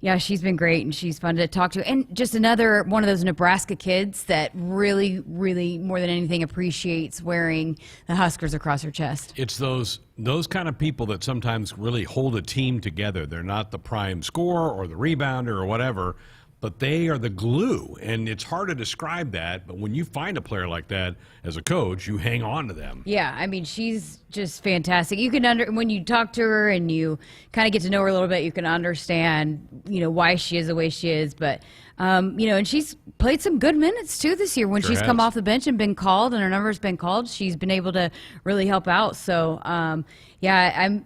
yeah, she's been great, and she's fun to talk to. And just another one of those Nebraska kids that really, really, more than anything, appreciates wearing the Huskers across her chest. It's those kind of people that sometimes really hold a team together. They're not the prime scorer or the rebounder or whatever, but they are the glue, and it's hard to describe that. But when you find a player like that as a coach, you hang on to them. Yeah, I mean, she's just fantastic. You can when you talk to her and you kind of get to know her a little bit, you can understand, why she is the way she is. But and she's played some good minutes too this year. When she's come off the bench and been called, and her number's been called, she's been able to really help out. So I'm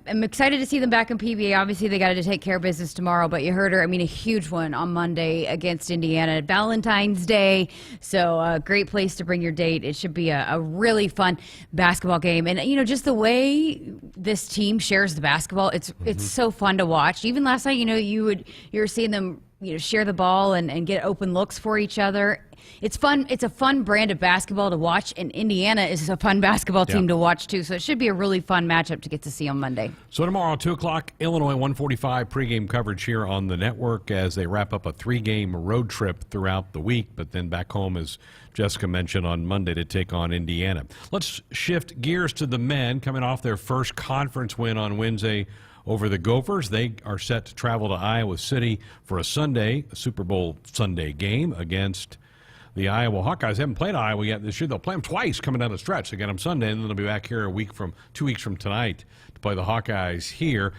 excited to see them back in PBA. Obviously, they got to take care of business tomorrow, but you heard her. I mean, a huge one on Monday against Indiana, Valentine's Day. So great place to bring your date. It should be a really fun basketball game. And, just the way this team shares the basketball, it's so fun to watch. Even last night, you were seeing them share the ball and get open looks for each other. It's fun. It's a fun brand of basketball to watch, and Indiana is a fun basketball team to watch too. So it should be a really fun matchup to get to see on Monday. So tomorrow, 2 o'clock, Illinois 145 pregame coverage here on the network as they wrap up a 3-game road trip throughout the week, but then back home, as Jessica mentioned, on Monday to take on Indiana. Let's shift gears to the men coming off their first conference win on Wednesday over the Gophers. They are set to travel to Iowa City for a Super Bowl Sunday game against the Iowa Hawkeyes. They haven't played Iowa yet this year. They'll play them twice coming down the stretch. They get them Sunday, and then they'll be back here 2 weeks from tonight to play the Hawkeyes here.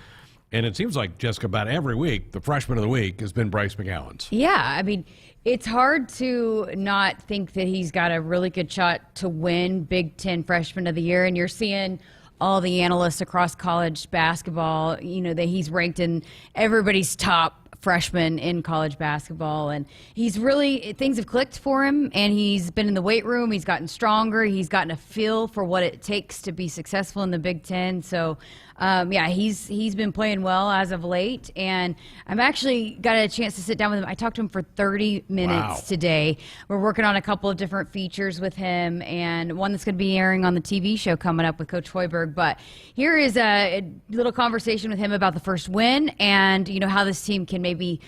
And it seems like, Jessica, about every week, the freshman of the week has been Bryce McGowens. Yeah, I mean, it's hard to not think that he's got a really good shot to win Big Ten Freshman of the Year, and you're seeing all the analysts across college basketball, that he's ranked in everybody's top freshman in college basketball, and things have clicked for him, and he's been in the weight room, he's gotten stronger, he's gotten a feel for what it takes to be successful in the Big Ten. So he's been playing well as of late, and I've actually got a chance to sit down with him. I talked to him for 30 minutes today. We're working on a couple of different features with him, and one that's going to be airing on the TV show coming up with Coach Hoiberg. But here is a little conversation with him about the first win and how this team can maybe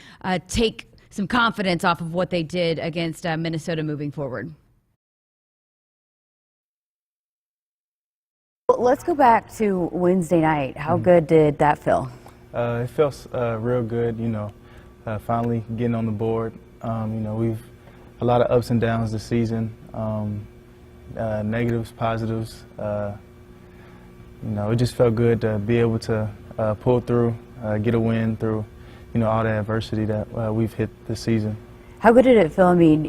take some confidence off of what they did against Minnesota moving forward. Let's go back to Wednesday night. How good did that feel? It felt real good, finally getting on the board. We've a lot of ups and downs this season, negatives, positives. It just felt good to be able to pull through, get a win through, all the adversity that we've hit this season. How good did it feel? I mean,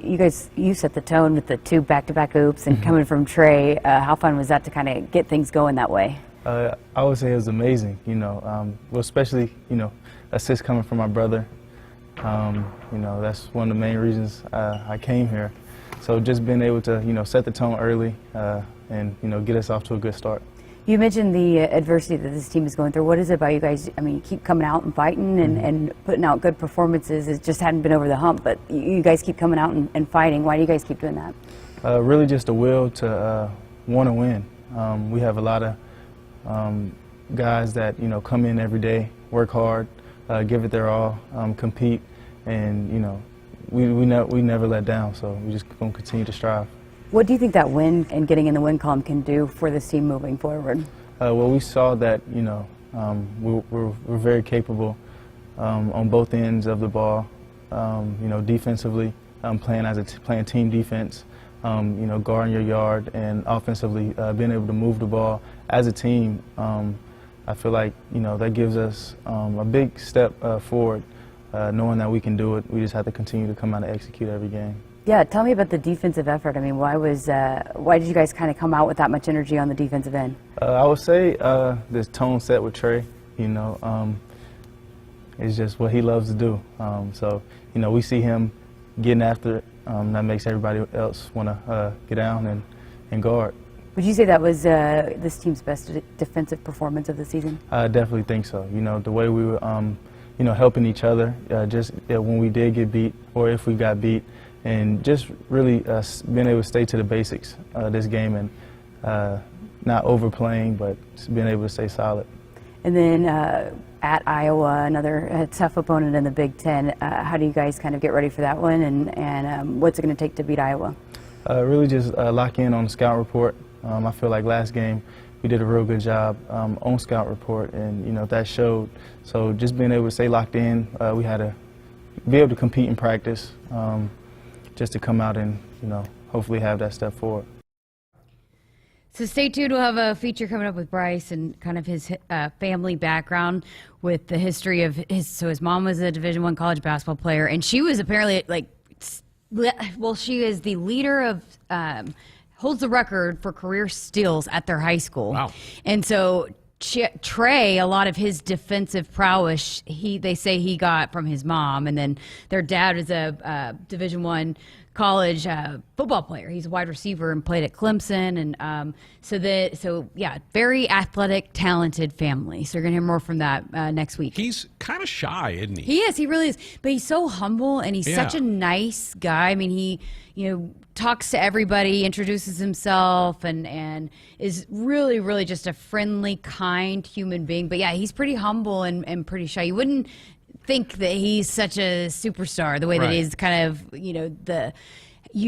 you set the tone with the 2 back-to-back oops and coming from Trey. How fun was that to kind of get things going that way? I would say it was amazing, especially, assists coming from my brother. That's one of the main reasons I came here. So just being able to, set the tone early and, get us off to a good start. You mentioned the adversity that this team is going through. What is it about you guys? I mean, you keep coming out and fighting and putting out good performances. It just hadn't been over the hump, but you guys keep coming out and fighting. Why do you guys keep doing that? Really just a will to want to win. We have a lot of guys that, come in every day, work hard, give it their all, compete, and, we never let down, so we're just going to continue to strive. What do you think that win and getting in the win column can do for this team moving forward? Well, we saw that, we're very capable on both ends of the ball, defensively, playing team defense, guarding your yard, and offensively being able to move the ball as a team. I feel like, that gives us a big step forward, knowing that we can do it. We just have to continue to come out and execute every game. Yeah, tell me about the defensive effort. I mean, why did you guys kind of come out with that much energy on the defensive end? I would say this tone set with Trey, it's just what he loves to do. So, we see him getting after it. That makes everybody else want to get down and guard. Would you say that was this team's best defensive performance of the season? I definitely think so. The way we were, helping each other, when we did get beat or if we got beat, and just really being able to stay to the basics this game and not overplaying, but being able to stay solid. And then at Iowa, another tough opponent in the Big Ten. How do you guys kind of get ready for that one, and what's it going to take to beat Iowa? Really just lock in on the scout report. I feel like last game we did a real good job on scout report, and that showed. So just being able to stay locked in, we had a be able to compete in practice, just to come out and, hopefully have that step forward. So stay tuned. We'll have a feature coming up with Bryce and kind of his family background with the history of his. So his mom was a Division I college basketball player, and she was apparently she is the leader of holds the record for career steals at their high school. Wow. And so Trey, a lot of his defensive prowess, they say he got from his mom, and then their dad is a Division I college football player. He's a wide receiver and played at Clemson, and very athletic, talented family. So you're gonna hear more from that next week. He's kind of shy, isn't he? He is. He really is. But he's so humble, and he's such a nice guy. I mean, he talks to everybody, introduces himself, and is really, really just a friendly, kind human being. But yeah, he's pretty humble and pretty shy. You wouldn't think that he's such a superstar the way that he's kind of,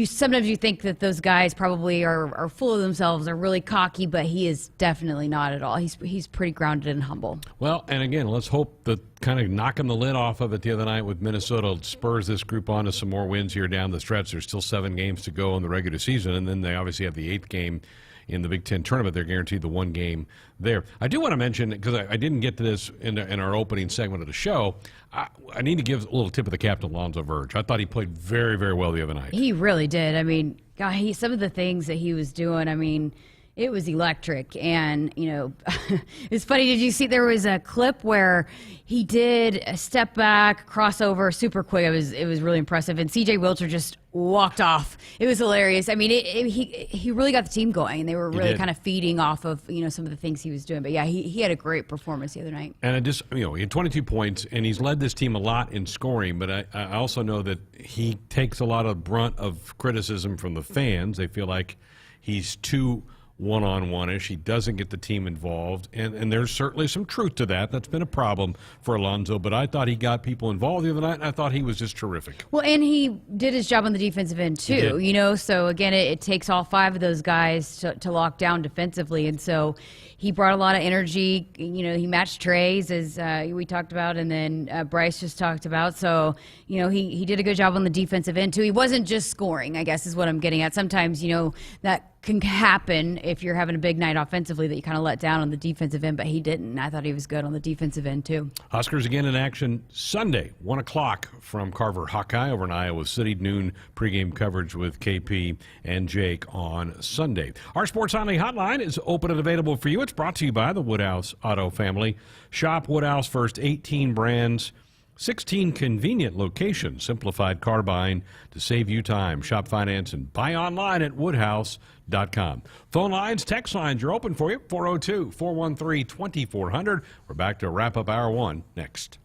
sometimes you think that those guys probably are full of themselves, are really cocky, but he is definitely not at all. He's pretty grounded and humble. Well, and again, let's hope that kind of knocking the lid off of it the other night with Minnesota spurs this group on to some more wins here down the stretch. There's still 7 games to go in the regular season, and then they obviously have the 8th game in the Big Ten tournament. They're guaranteed the 1 game there. I do want to mention, because I didn't get to this in our opening segment of the show, I need to give a little tip of the cap to Alonzo Verge. I thought he played very, very well the other night. He really did. I mean, God, some of the things that he was doing, I mean, it was electric. And, it's funny. Did you see there was a clip where he did a step back, crossover, super quick. It was really impressive. And C.J. Wilcher just walked off. It was hilarious. I mean, he really got the team going, and they were really kind of feeding off of, some of the things he was doing. But yeah, he had a great performance the other night. And he had 22 points, and he's led this team a lot in scoring. But I also know that he takes a lot of brunt of criticism from the fans. They feel like he's too one-on-one-ish. He doesn't get the team involved, and there's certainly some truth to that. That's been a problem for Alonzo, but I thought he got people involved the other night, and I thought he was just terrific. Well, and he did his job on the defensive end too, so again, it takes all 5 of those guys to lock down defensively, and so he brought a lot of energy. He matched Trey's, as we talked about, and then Bryce just talked about. So, he did a good job on the defensive end too. He wasn't just scoring, I guess is what I'm getting at. Sometimes, that can happen if you're having a big night offensively, that you kind of let down on the defensive end, but he didn't. I thought he was good on the defensive end too. Huskers again in action Sunday, 1 o'clock from Carver Hawkeye over in Iowa City. Noon pregame coverage with KP and Jake on Sunday. Our Sports Only hotline is open and available for you. It's brought to you by the Woodhouse Auto Family. Shop Woodhouse first 18 brands, 16 convenient locations, simplified car buying to save you time. Shop, finance, and buy online at woodhouse.com. Phone lines, text lines are open for you, 402-413-2400. We're back to wrap up Hour 1 next.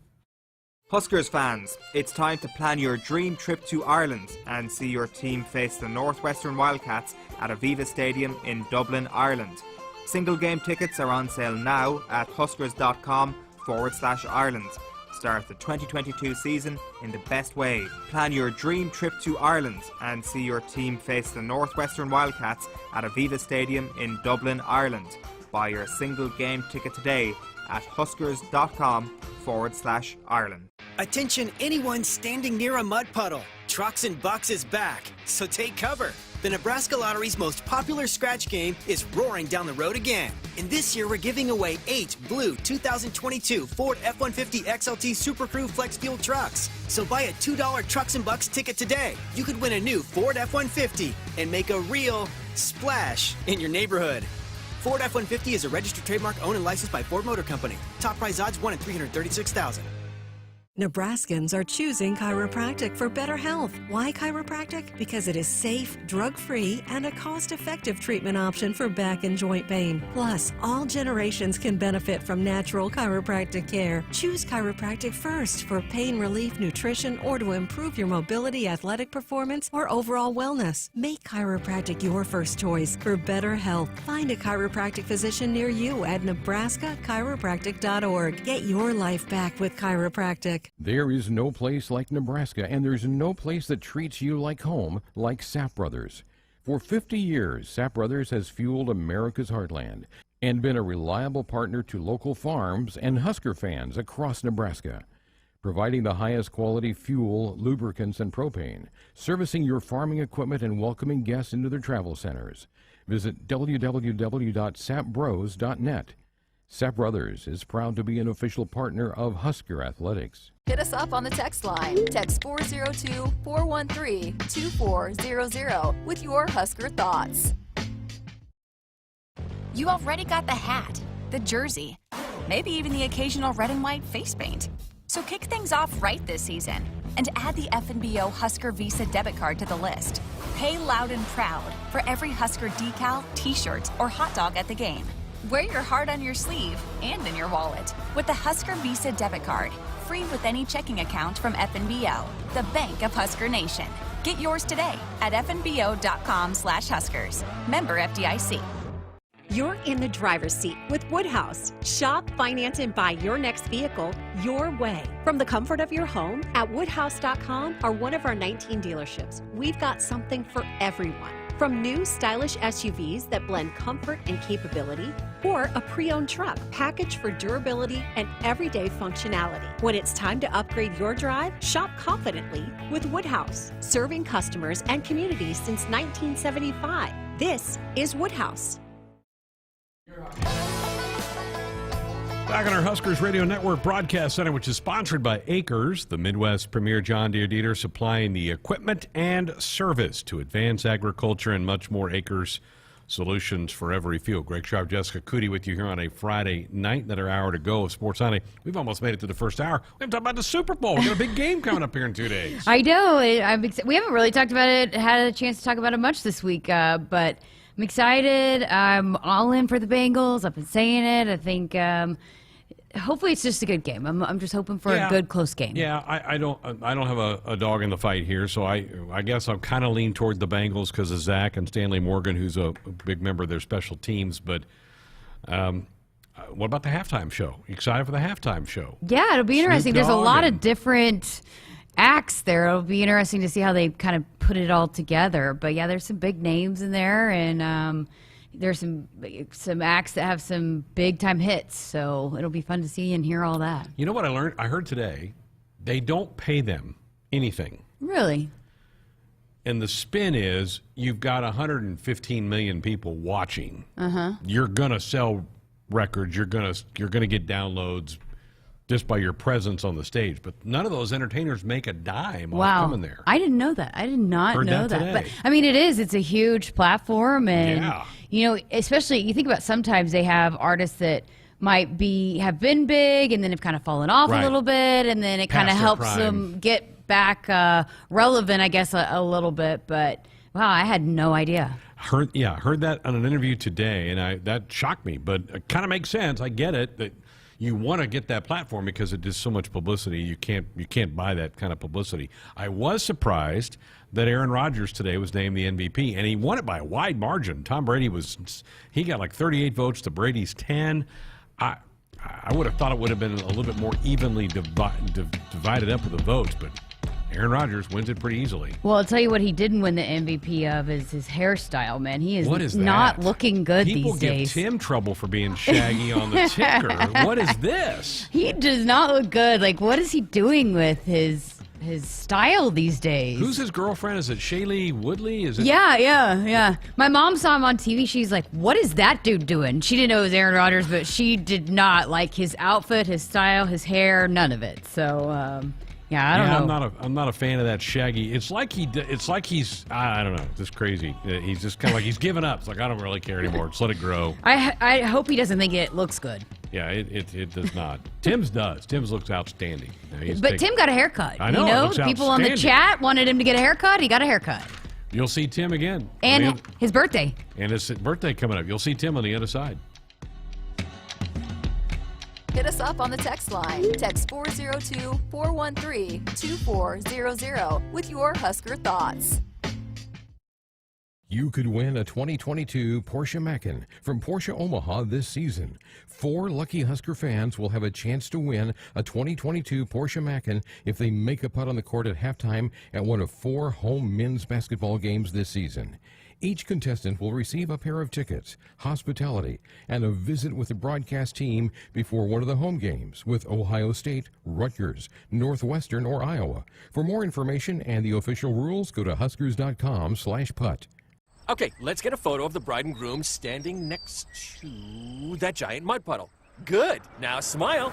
Huskers fans, it's time to plan your dream trip to Ireland and see your team face the Northwestern Wildcats at Aviva Stadium in Dublin, Ireland. Single game tickets are on sale now at huskers.com/Ireland. Start the 2022 season in the best way. Plan your dream trip to Ireland and see your team face the Northwestern Wildcats at Aviva Stadium in Dublin, Ireland. Buy your single game ticket today at huskers.com/Ireland. Attention anyone standing near a mud puddle. Trucks and Bucks is back, so take cover. The Nebraska Lottery's most popular scratch game is roaring down the road again. And this year we're giving away 8 blue 2022 Ford F-150 XLT Super Crew Flex Fuel trucks. So buy a $2 Trucks and Bucks ticket today. You could win a new Ford F-150 and make a real splash in your neighborhood. Ford F-150 is a registered trademark owned and licensed by Ford Motor Company. Top prize odds 1 in 336,000. Nebraskans are choosing chiropractic for better health. Why chiropractic? Because it is safe, drug-free, and a cost-effective treatment option for back and joint pain. Plus, all generations can benefit from natural chiropractic care. Choose chiropractic first for pain relief, nutrition, or to improve your mobility, athletic performance, or overall wellness. Make chiropractic your first choice for better health. Find a chiropractic physician near you at nebraska-chiropractic.org. Get your life back with chiropractic. There is no place like Nebraska, and there's no place that treats you like home like Sapp Brothers. For 50 years, Sapp Brothers has fueled America's heartland and been a reliable partner to local farms and Husker fans across Nebraska. providing the highest quality fuel, lubricants, and propane, servicing your farming equipment and welcoming guests into their travel centers. Visit www.sapbros.net. Sap Brothers is proud to be an official partner of Husker Athletics. Hit us up on the text line. Text 402-413-2400 with your Husker thoughts. You already got the hat, the jersey, maybe even the occasional red and white face paint. So kick things off right this season and add the FNBO Husker Visa debit card to the list. Pay loud and proud for every Husker decal, t-shirt, or hot dog at the game. Wear your heart on your sleeve and in your wallet with the Husker Visa debit card, free with any checking account from FNBO, the bank of Husker Nation. Get yours today at fnbo.com/Huskers. Member FDIC. You're in the driver's seat with Woodhouse. Shop, finance, and buy your next vehicle your way. From the comfort of your home at woodhouse.com or one of our 19 dealerships, we've got something for everyone. From new stylish SUVs that blend comfort and capability, or a pre-owned truck packaged for durability and everyday functionality. When it's time to upgrade your drive, shop confidently with Woodhouse, serving customers and communities since 1975. This is Woodhouse. Back on our Huskers Radio Network Broadcast Center, which is sponsored by Acres, the Midwest's premier John Deere dealer, supplying the equipment and service to advance agriculture and much more. Acres, solutions for every field. Greg Sharpe, Jessica Coody with you here on a Friday night. Another hour to go of Sports Sunday. We've almost made it to the first hour. We haven't talked about the Super Bowl. We've got a big game coming up here in 2 days. I know. We haven't really talked about it, had a chance to talk about it much this week, but I'm excited. I'm all in for the Bengals. I've been saying it. I think hopefully it's just a good game. I'm just hoping for a good, close game. Yeah, I don't have a dog in the fight here, so I guess I'll kind of lean toward the Bengals because of Zach and Stanley Morgan, who's a big member of their special teams. But what about the halftime show? Excited for the halftime show? Yeah, it'll be interesting. There's a lot of different acts there. It'll be interesting to see how they kind of put it all together. But yeah, there's some big names in there, and there's some acts that have some big time hits. So it'll be fun to see and hear all that. You know what I learned? I heard today they don't pay them anything. Really? And the spin is you've got 115 million people watching. You're gonna sell records. You're gonna get downloads just by your presence on the stage. But none of those entertainers make a dime off coming there. I didn't know that. I did not know that. Today. But I mean, it's a huge platform, and you know, especially you think about sometimes they have artists that might have been big and then have kind of fallen off a little bit, and then it kind of helps them get back relevant, I guess, a little bit. But wow, I had no idea. Heard that on an interview today, and that shocked me. But it kind of makes sense. I get it that you want to get that platform because it does so much publicity. You can't buy that kind of publicity. I was surprised that Aaron Rodgers today was named the MVP, and he won it by a wide margin. Tom Brady got like 38 votes to Brady's 10. I would have thought it would have been a little bit more evenly divided up with the votes, but Aaron Rodgers wins it pretty easily. Well, I'll tell you what he didn't win the MVP of is his hairstyle, man. He is not that? looking good People these days. give Tim trouble for being shaggy on the ticker. What is this? He does not look good. Like, what is he doing with his style these days? Who's his girlfriend? Is it Shaylee Woodley? Is it? Yeah. My mom saw him on TV. She's like, what is that dude doing? She didn't know it was Aaron Rodgers, but she did not like his outfit, his style, his hair, none of it. So, I don't know. I'm not a fan of that shaggy. It's like he's I don't know, just crazy. He's just kind of like he's given up. It's like I don't really care anymore. Just let it grow. I hope he doesn't think it looks good. Yeah, it does not. Tim's does. Tim's looks outstanding. But Tim got a haircut. I know. You know, people on the chat wanted him to get a haircut. He got a haircut. You'll see Tim again. And his birthday. And his birthday coming up. You'll see Tim on the other side. Hit us up on the text line. Text 402-413-2400 with your Husker thoughts. You could win a 2022 Porsche Macan from Porsche Omaha this season. 4 lucky Husker fans will have a chance to win a 2022 Porsche Macan if they make a putt on the court at halftime at one of 4 home men's basketball games this season. Each contestant will receive a pair of tickets, hospitality, and a visit with the broadcast team before one of the home games with Ohio State, Rutgers, Northwestern, or Iowa. For more information and the official rules, go to huskers.com/putt. Okay, let's get a photo of the bride and groom standing next to that giant mud puddle. Good. Now smile.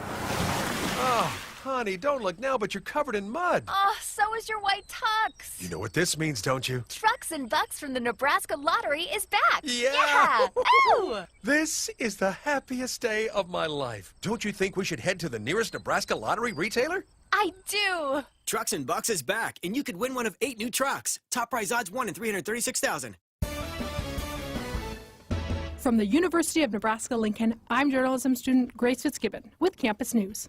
Oh, honey, don't look now, but you're covered in mud. Oh, so is your white tux. You know what this means, don't you? Trucks and Bucks from the Nebraska Lottery is back. Yeah. Ooh. This is the happiest day of my life. Don't you think we should head to the nearest Nebraska Lottery retailer? I do. Trucks and Bucks is back, and you could win one of 8 new trucks. Top prize odds 1 in 336,000. From the University of Nebraska-Lincoln, I'm journalism student Grace Fitzgibbon with Campus News.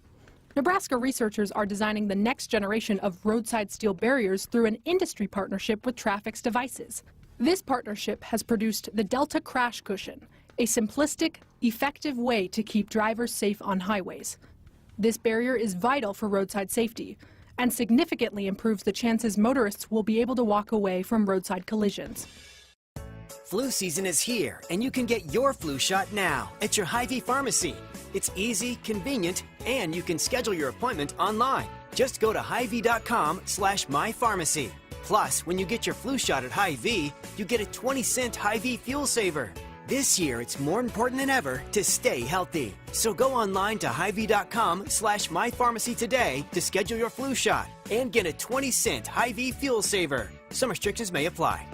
Nebraska researchers are designing the next generation of roadside steel barriers through an industry partnership with Traffic's Devices. This partnership has produced the Delta Crash Cushion, a simplistic, effective way to keep drivers safe on highways. This barrier is vital for roadside safety and significantly improves the chances motorists will be able to walk away from roadside collisions. Flu season is here, and you can get your flu shot now at your Hy-Vee pharmacy. It's easy, convenient, and you can schedule your appointment online. Just go to Hy-Vee.com/mypharmacy. Plus, when you get your flu shot at Hy-Vee, you get a 20-cent Hy-Vee fuel saver. This year, it's more important than ever to stay healthy. So go online to Hy-Vee.com/mypharmacy today to schedule your flu shot and get a 20-cent Hy-Vee fuel saver. Some restrictions may apply.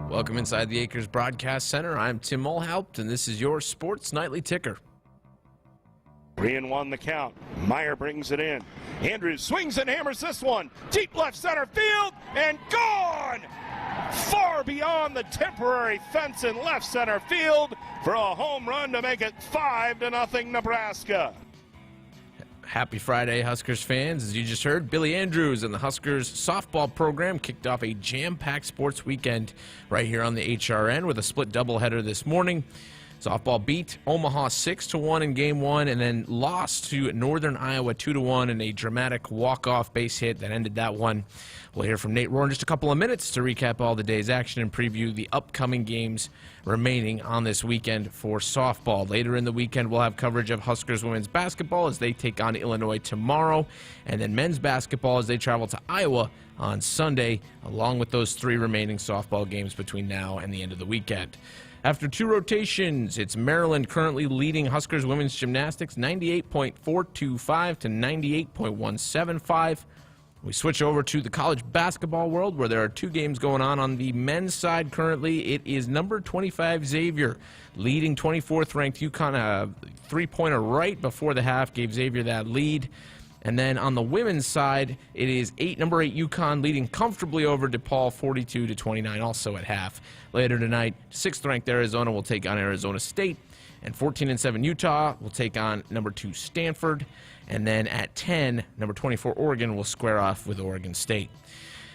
Welcome inside the Acres Broadcast Center. I'm Tim Mulhaupt, and this is your Sports Nightly Ticker. 3-1 the count. Meyer brings it in. Andrews swings and hammers this one. Deep left center field and gone! Far beyond the temporary fence in left center field for a home run to make it 5-0 Nebraska. Happy Friday, Huskers fans. As you just heard, Billy Andrews and the Huskers softball program kicked off a jam-packed sports weekend right here on the HRN with a split doubleheader this morning. Softball beat Omaha 6-1 in Game 1 and then lost to Northern Iowa 2-1 in a dramatic walk-off base hit that ended that one. We'll hear from Nate Rohr in just a couple of minutes to recap all the day's action and preview the upcoming games remaining on this weekend for softball. Later in the weekend, we'll have coverage of Huskers women's basketball as they take on Illinois tomorrow, and then men's basketball as they travel to Iowa on Sunday, along with those 3 remaining softball games between now and the end of the weekend. After 2 rotations, it's Maryland currently leading Huskers women's gymnastics 98.425 to 98.175. We switch over to the college basketball world where there are 2 games going on the men's side currently. It is number 25 Xavier leading 24th ranked UConn. A 3-pointer right before the half gave Xavier that lead. And then on the women's side, it is number 8 UConn leading comfortably over DePaul 42-29 also at half. Later tonight, 6th ranked Arizona will take on Arizona State, and 14-7 Utah will take on number 2 Stanford. And then at 10, number 24 Oregon will square off with Oregon State.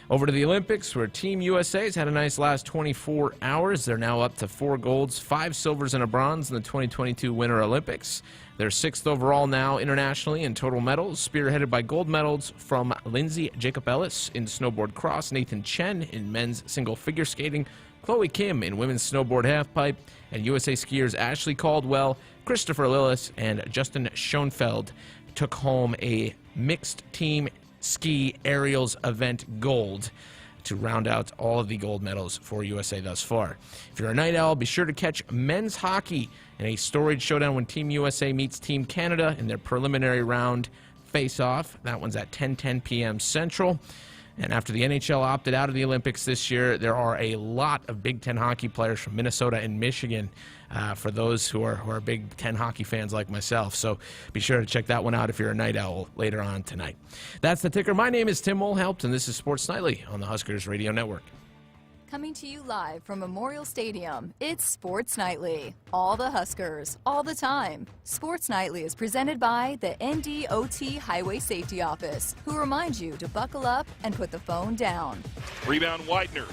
Over to the Olympics, where Team USA has had a nice last 24 hours. They're now up to 4 golds, 5 silvers, and a bronze in the 2022 Winter Olympics. They're 6th overall now internationally in total medals, spearheaded by gold medals from Lindsay Jacob-Ellis in snowboard cross, Nathan Chen in men's single figure skating, Chloe Kim in women's snowboard halfpipe, and USA skiers Ashley Caldwell, Christopher Lillis, and Justin Schoenfeld took home a mixed team ski aerials event gold to round out all of the gold medals for USA thus far. If you're a night owl, be sure to catch men's hockey in a storied showdown when Team USA meets Team Canada in their preliminary round face-off. That one's at 10:10 p.m. Central. And after the NHL opted out of the Olympics this year, there are a lot of Big Ten hockey players from Minnesota and Michigan for those who are Big Ten hockey fans like myself. So be sure to check that one out if you're a night owl later on tonight. That's the ticker. My name is Tim Mulhaupt, and this is Sports Nightly on the Huskers Radio Network. Coming to you live from Memorial Stadium, it's Sports Nightly. All the Huskers, all the time. Sports Nightly is presented by the NDOT Highway Safety Office, who reminds you to buckle up and put the phone down. Rebound Widener.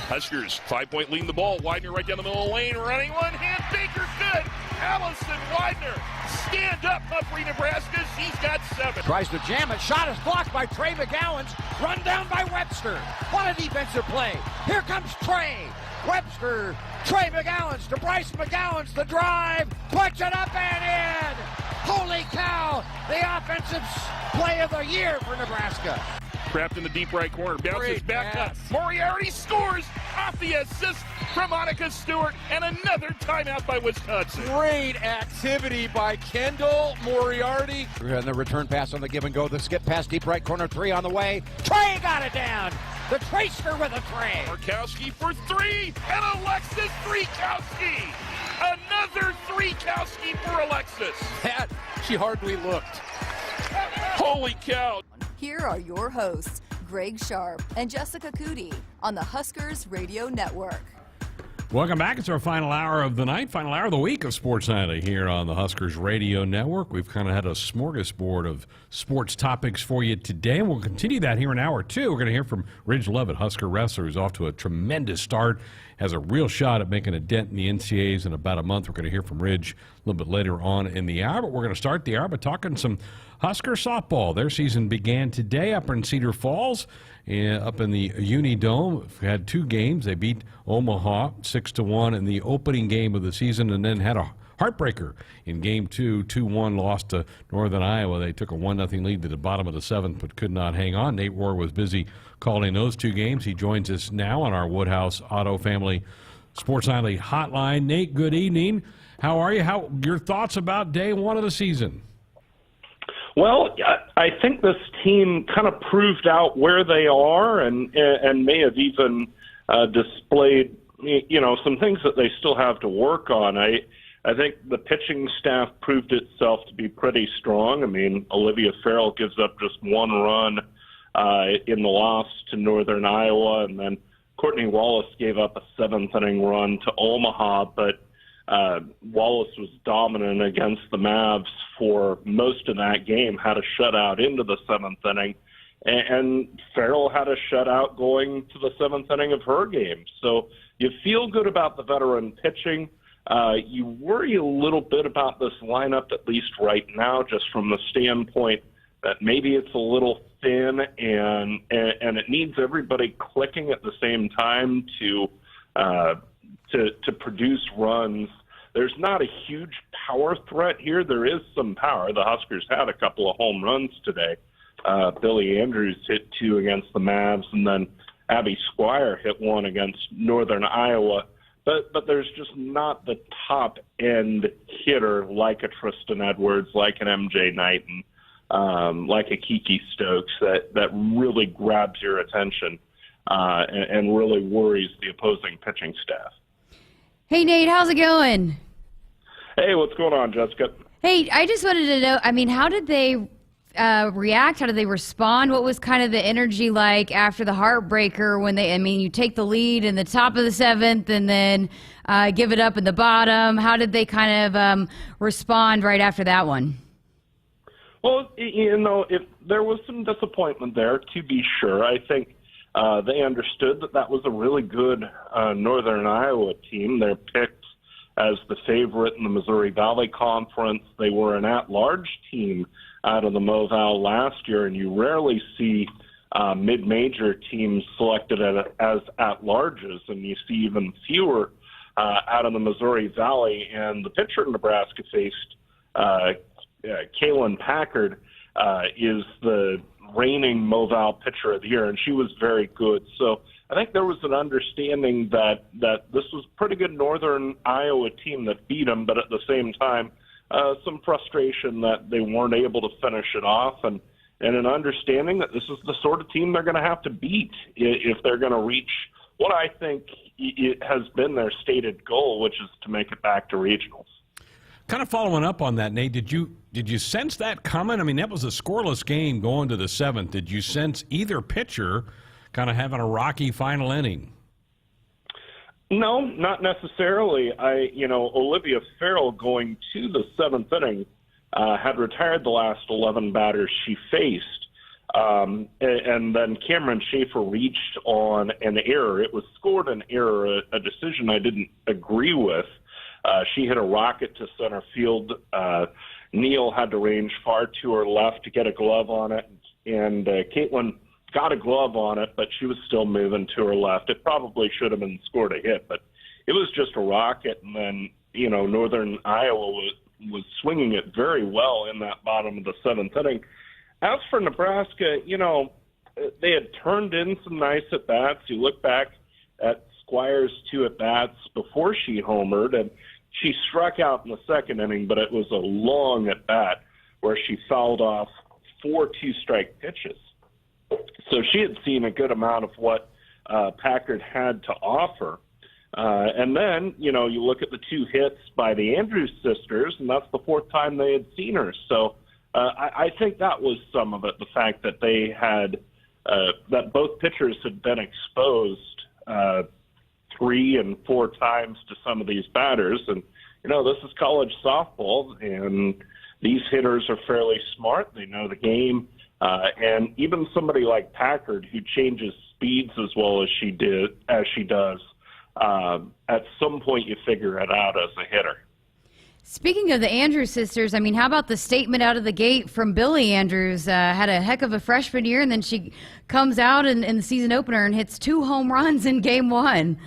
Huskers 5-point lead in the ball. Widener right down the middle of the lane, running one hand. Baker's good. Allison Widener. Stand up, Free Nebraska. He's got 7. Tries to jam it. Shot is blocked by Trey McGowens. Run down by Webster. What a defensive play. Here comes Trey. Webster. Trey McGowens to Bryce McGowens. The drive. Puts it up and in. Holy cow. The offensive play of the year for Nebraska. Trapped in the deep right corner. Bounces Great back pass. up. Moriarty scores off the assist from Monica Stewart, and another timeout by Wisconsin. Great activity by Kendall Moriarty. And the return pass on the give and go. The skip pass deep right corner. 3 on the way. Trey got it down. The Tracer with a tray. Markowski for 3, and Alexis Freakowski. Another Freakowski for Alexis. That, she hardly looked. Holy cow. Here are your hosts, Greg Sharpe and Jessica Coody on the Huskers Radio Network. Welcome back. It's our final hour of the night, final hour of the week of Sports Nightly here on the Huskers Radio Network. We've kind of had a smorgasbord of sports topics for you today, and we'll continue that here in hour 2. We're going to hear from Ridge Lovett, Husker wrestler, who's off to a tremendous start, has a real shot at making a dent in the NCAAs in about a month. We're going to hear from Ridge a little bit later on in the hour, but we're going to start the hour by talking some Husker softball. Their season began today up in Cedar Falls, up in the Unidome. We've had 2 games. They beat Omaha 6-1 in the opening game of the season, and then had a heartbreaker in Game 2. 2-1 lost to Northern Iowa. They took a 1-0 lead to the bottom of the 7th, but could not hang on. Nate Rohr was busy calling those 2 games. He joins us now on our Woodhouse Auto Family Sports Nightly hotline. Nate, good evening. How are you? How your thoughts about day 1 of the season? Well, I think this team kind of proved out where they are and may have even displayed some things that they still have to work on. I think the pitching staff proved itself to be pretty strong. I mean, Olivia Farrell gives up just one run in the loss to Northern Iowa, and then Courtney Wallace gave up a seventh-inning run to Omaha, but Wallace was dominant against the Mavs for most of that game, had a shutout into the seventh inning, and Farrell had a shutout going to the seventh inning of her game. So you feel good about the veteran pitching. You worry a little bit about this lineup, at least right now, just from the standpoint that maybe it's a little thin and it needs everybody clicking at the same time to produce runs. There's not a huge power threat here. There is some power. The Huskers had a couple of home runs today. Billy Andrews hit 2 against the Mavs, and then Abby Squire hit 1 against Northern Iowa. But there's just not the top-end hitter like a Tristan Edwards, like an MJ Knighton, like a Kiki Stokes that really grabs your attention and really worries the opposing pitching staff. Hey, Nate, how's it going? Hey, what's going on, Jessica? Hey, I just wanted to know, I mean, how did they react? How did they respond? What was kind of the energy like after the heartbreaker when you take the lead in the top of the seventh and then give it up in the bottom? How did they kind of respond right after that one? Well, if there was some disappointment there, to be sure. I think they understood that was a really good Northern Iowa team. They're picked as the favorite in the Missouri Valley Conference. They were an at-large team out of the Moval last year, and you rarely see mid-major teams selected as at-larges, and you see even fewer out of the Missouri Valley. And the pitcher Nebraska faced, Kaylin Packard, is the reigning Moval pitcher of the year, and she was very good. So I think there was an understanding that this was a pretty good Northern Iowa team that beat them, but at the same time, some frustration that they weren't able to finish it off, and an understanding that this is the sort of team they're going to have to beat if they're going to reach what I think it has been their stated goal, which is to make it back to regionals. Kind of following up on that, Nate, did you sense that coming? I mean, that was a scoreless game going to the seventh. Did you sense either pitcher kind of having a rocky final inning? No, not necessarily. Olivia Farrell going to the seventh inning had retired the last 11 batters she faced. And then Cameron Schaefer reached on an error. It was scored an error, a decision I didn't agree with. She hit a rocket to center field. Neal had to range far to her left to get a glove on it, and Caitlin got a glove on it, but she was still moving to her left. It probably should have been scored a hit, but it was just a rocket, and then, Northern Iowa was swinging it very well in that bottom of the seventh inning. As for Nebraska, they had turned in some nice at-bats. You look back at Squire's 2 at-bats before she homered, and she struck out in the second inning, but it was a long at-bat where she fouled off 4 two-strike pitches. So she had seen a good amount of what Packard had to offer. And then, you look at the 2 hits by the Andrews sisters, and that's the 4th time they had seen her. So I think that was some of it, the fact that they had that both pitchers had been exposed 3 and 4 times to some of these batters. And, this is college softball, and these hitters are fairly smart. They know the game. And even somebody like Packard, who changes speeds as well as she does, at some point you figure it out as a hitter. Speaking of the Andrews sisters, how about the statement out of the gate from Billy Andrews? Had a heck of a freshman year, and then she comes out in the season opener and hits 2 home runs in game 1.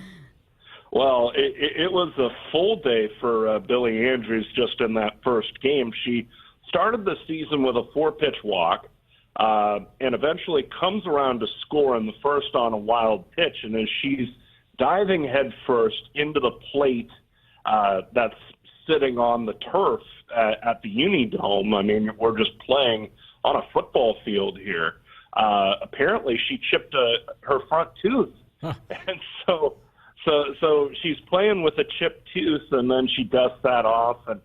Well, it was a full day for Billy Andrews just in that first game. She started the season with a 4-pitch walk, and eventually comes around to score in the first on a wild pitch. And as she's diving head first into the plate that's sitting on the turf at the Unidome, we're just playing on a football field here. Apparently she chipped her front tooth. Huh. And so So she's playing with a chipped tooth, and then she dusts that off and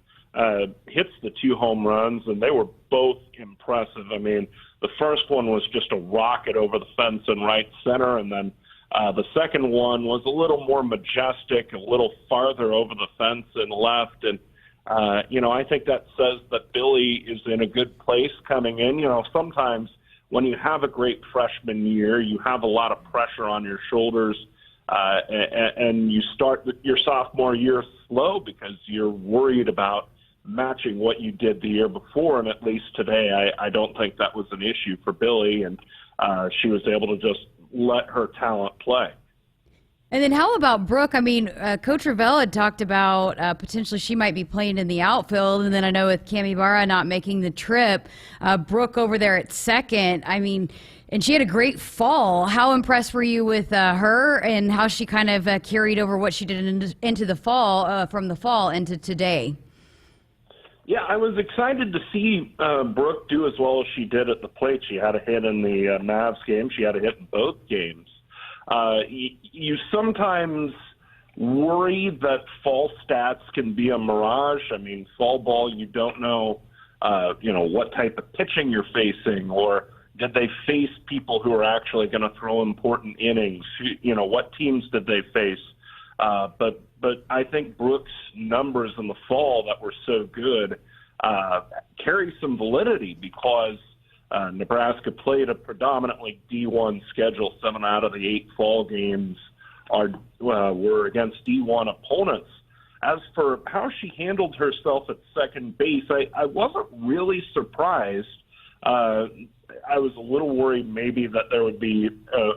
hits the 2 home runs, and they were both impressive. I mean, the first one was just a rocket over the fence in right center, and then the second one was a little more majestic, a little farther over the fence and left. And, I think that says that Billy is in a good place coming in. Sometimes when you have a great freshman year, you have a lot of pressure on your shoulders, and you start your sophomore year slow because you're worried about matching what you did the year before. And at least today, I don't think that was an issue for Billy, and she was able to just let her talent play. And then how about Brooke? I mean, Coach Revelle had talked about potentially she might be playing in the outfield. And then I know with Cami Barra not making the trip, Brooke over there at second. I mean, and she had a great fall. How impressed were you with her and how she kind of carried over what she did into the fall, from the fall into today? Yeah, I was excited to see Brooke do as well as she did at the plate. She had a hit in the Mavs game. She had a hit in both games. You sometimes worry that fall stats can be a mirage. I mean, fall ball, you don't know, what type of pitching you're facing, or did they face people who are actually going to throw important innings? What teams did they face? But I think Brooks' numbers in the fall that were so good carry some validity because Nebraska played a predominantly D1 schedule. 7 out of the 8 fall games were against D1 opponents. As for how she handled herself at second base, I wasn't really surprised. I was a little worried maybe that there would be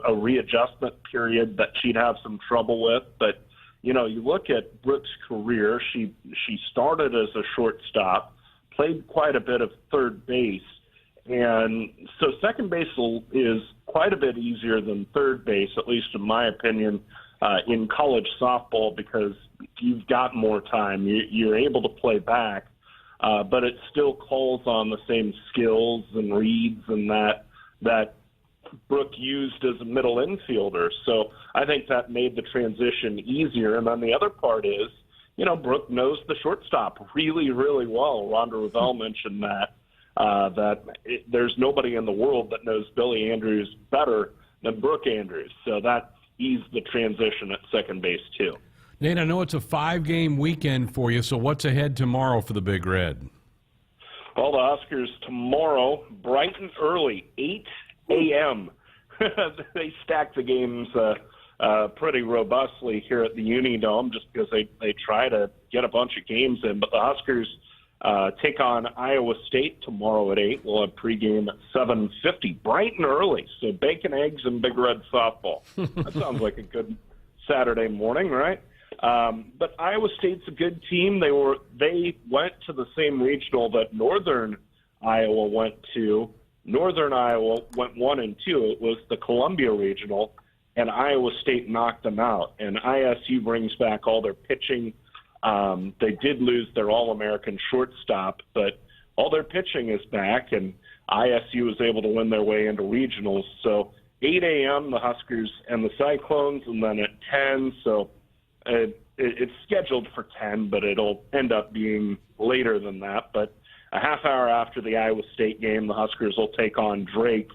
a readjustment period that she'd have some trouble with, but you look at Brooks' career, she started as a shortstop, played quite a bit of third base, and so second base is quite a bit easier than third base, at least in my opinion, in college softball, because you've got more time. You're able to play back, but it still calls on the same skills and reads and that Brooke used as a middle infielder. So I think that made the transition easier. And then the other part is, Brooke knows the shortstop really, really well. Rhonda Revelle mentioned that there's nobody in the world that knows Billy Andrews better than Brooke Andrews. So that eased the transition at second base too. Nate, I know it's a 5-game weekend for you, so what's ahead tomorrow for the Big Red? Well, the Huskers tomorrow, bright and early, 8 a.m. They stack the games pretty robustly here at the Unidome just because they try to get a bunch of games in. But the Huskers take on Iowa State tomorrow at 8. We'll have pregame at 7:50, bright and early. So bacon, eggs, and Big Red softball. That sounds like a good Saturday morning, right? But Iowa State's a good team. They went to the same regional that Northern Iowa went to. Northern Iowa went 1-2. It was the Columbia Regional, and Iowa State knocked them out. And ISU brings back all their pitching. They did lose their All-American shortstop, but all their pitching is back, and ISU was able to win their way into regionals. So 8 a.m., the Huskers and the Cyclones, and then at 10. So it's scheduled for 10, but it'll end up being later than that. But a half hour after the Iowa State game, the Huskers will take on Drake.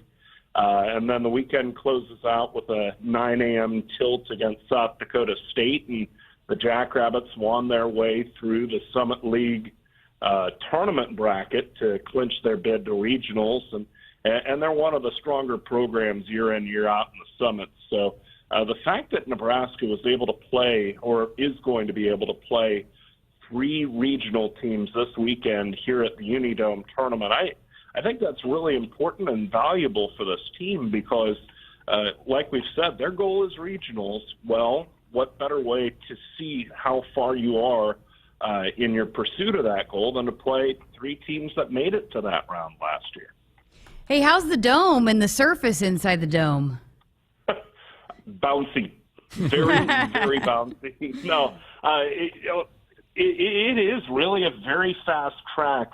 And then the weekend closes out with a 9 a.m. tilt against South Dakota State. And the Jackrabbits won their way through the Summit League tournament bracket to clinch their bid to regionals. And they're one of the stronger programs year in, year out in the Summit. So the fact that Nebraska was able to play, or is going to be able to play, 3 regional teams this weekend here at the Unidome tournament, I think that's really important and valuable for this team because, like we've said, their goal is regionals. Well, what better way to see how far you are in your pursuit of that goal than to play 3 teams that made it to that round last year? Hey, how's the dome and the surface inside the dome? Bouncy. Very, very bouncy. No, it is really a very fast track.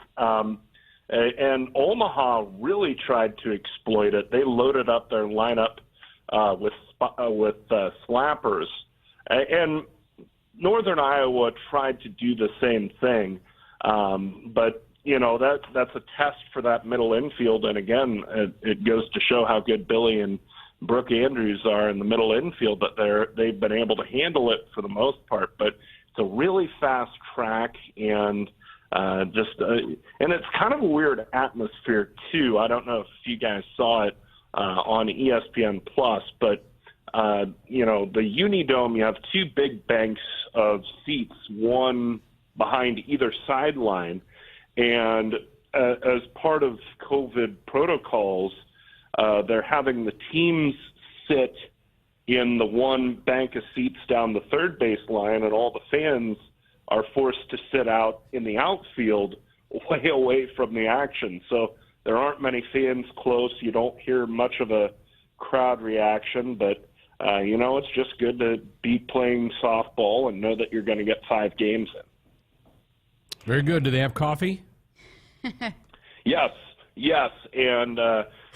And Omaha really tried to exploit it. They loaded up their lineup with slappers And Northern Iowa tried to do the same thing, but that's a test for that middle infield. And again, it goes to show how good Billy and Brooke Andrews are in the middle infield, that they've been able to handle it for the most part. But it's a really fast track, and and it's kind of a weird atmosphere too. I don't know if you guys saw it on ESPN Plus, but the Unidome, you have two big banks of seats, one behind either sideline, and as part of COVID protocols, they're having the teams sit in the one bank of seats down the third base line, and all the fans are forced to sit out in the outfield way away from the action. So there aren't many fans close. You don't hear much of a crowd reaction, but it's just good to be playing softball and know that you're going to get 5 games in. Very good. Do they have coffee? Yes, and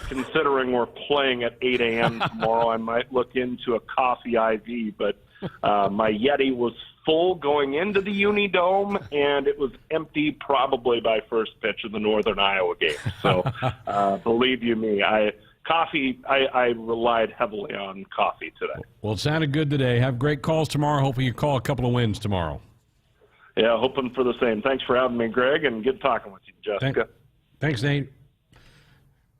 considering we're playing at 8 a.m. tomorrow, I might look into a coffee IV, but my Yeti was full going into the Unidome, and it was empty probably by first pitch of the Northern Iowa game. So believe you me, I relied heavily on coffee today. Well, it sounded good today. Have great calls tomorrow. Hopefully you call a couple of wins tomorrow. Yeah, hoping for the same. Thanks for having me, Greg, and good talking with you, Jessica. Thanks, Nate.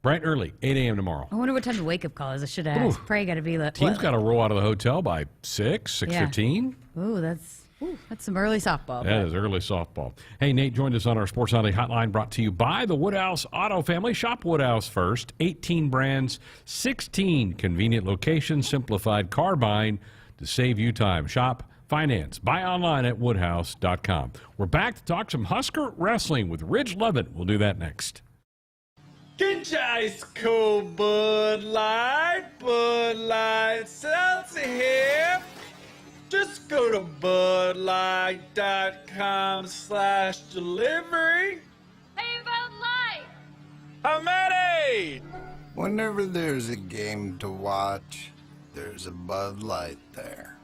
Bright and early, 8 a.m. tomorrow. I wonder what time the wake-up call is. I should have asked. Probably got to be Team's got to roll out of the hotel by 6:15. Ooh, that's some early softball. That is early softball. Hey, Nate joined us on our Sports Nightly Hotline, brought to you by the Woodhouse Auto Family. Shop Woodhouse first. 18 brands, 16 convenient locations, simplified car buying to save you time. Shop, finance, buy online at woodhouse.com. We're back to talk some Husker wrestling with Ridge Lovett. We'll do that next. Get your ice cold Bud Light seltzer here. Just go to budlight.com/delivery. Hey, Bud Light! I'm ready! Whenever there's a game to watch, there's a Bud Light there.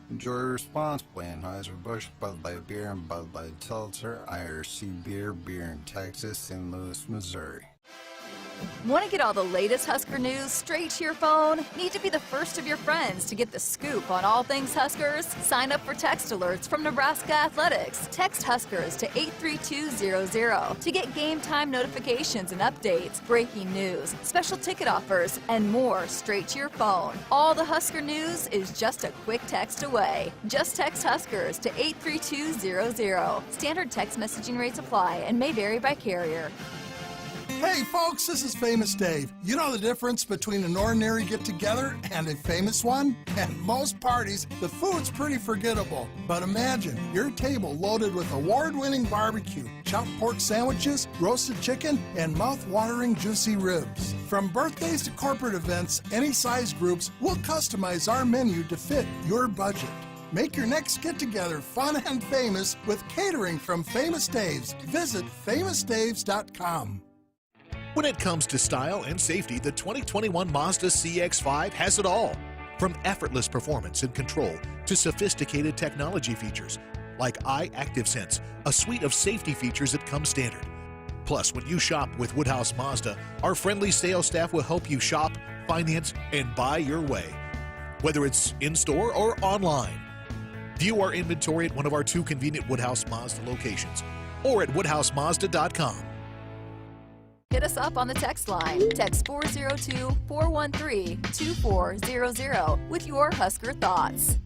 Enjoy responsibly. Anheuser-Busch, Bud Light Beer, and Bud Light Seltzer, IRC Beer in Texas, St. Louis, Missouri. Want to get all the latest Husker news straight to your phone? Need to be the first of your friends to get the scoop on all things Huskers? Sign up for text alerts from Nebraska Athletics. Text Huskers to 83200 to get game time notifications and updates, breaking news, special ticket offers, and more straight to your phone. All the Husker news is just a quick text away. Just text Huskers to 83200. Standard text messaging rates apply and may vary by carrier. Hey folks, this is Famous Dave. You know the difference between an ordinary get-together and a famous one? At most parties, the food's pretty forgettable. But imagine your table loaded with award-winning barbecue, chopped pork sandwiches, roasted chicken, and mouth-watering juicy ribs. From birthdays to corporate events, any size groups, we'll customize our menu to fit your budget. Make your next get-together fun and famous with catering from Famous Dave's. Visit famousdaves.com. When it comes to style and safety, the 2021 Mazda CX-5 has it all. From effortless performance and control to sophisticated technology features like iActiveSense, a suite of safety features that come standard. Plus, when you shop with Woodhouse Mazda, our friendly sales staff will help you shop, finance, and buy your way, whether it's in-store or online. View our inventory at one of our 2 convenient Woodhouse Mazda locations or at woodhousemazda.com. Hit us up on the text line. Text 402-413-2400 with your Husker thoughts.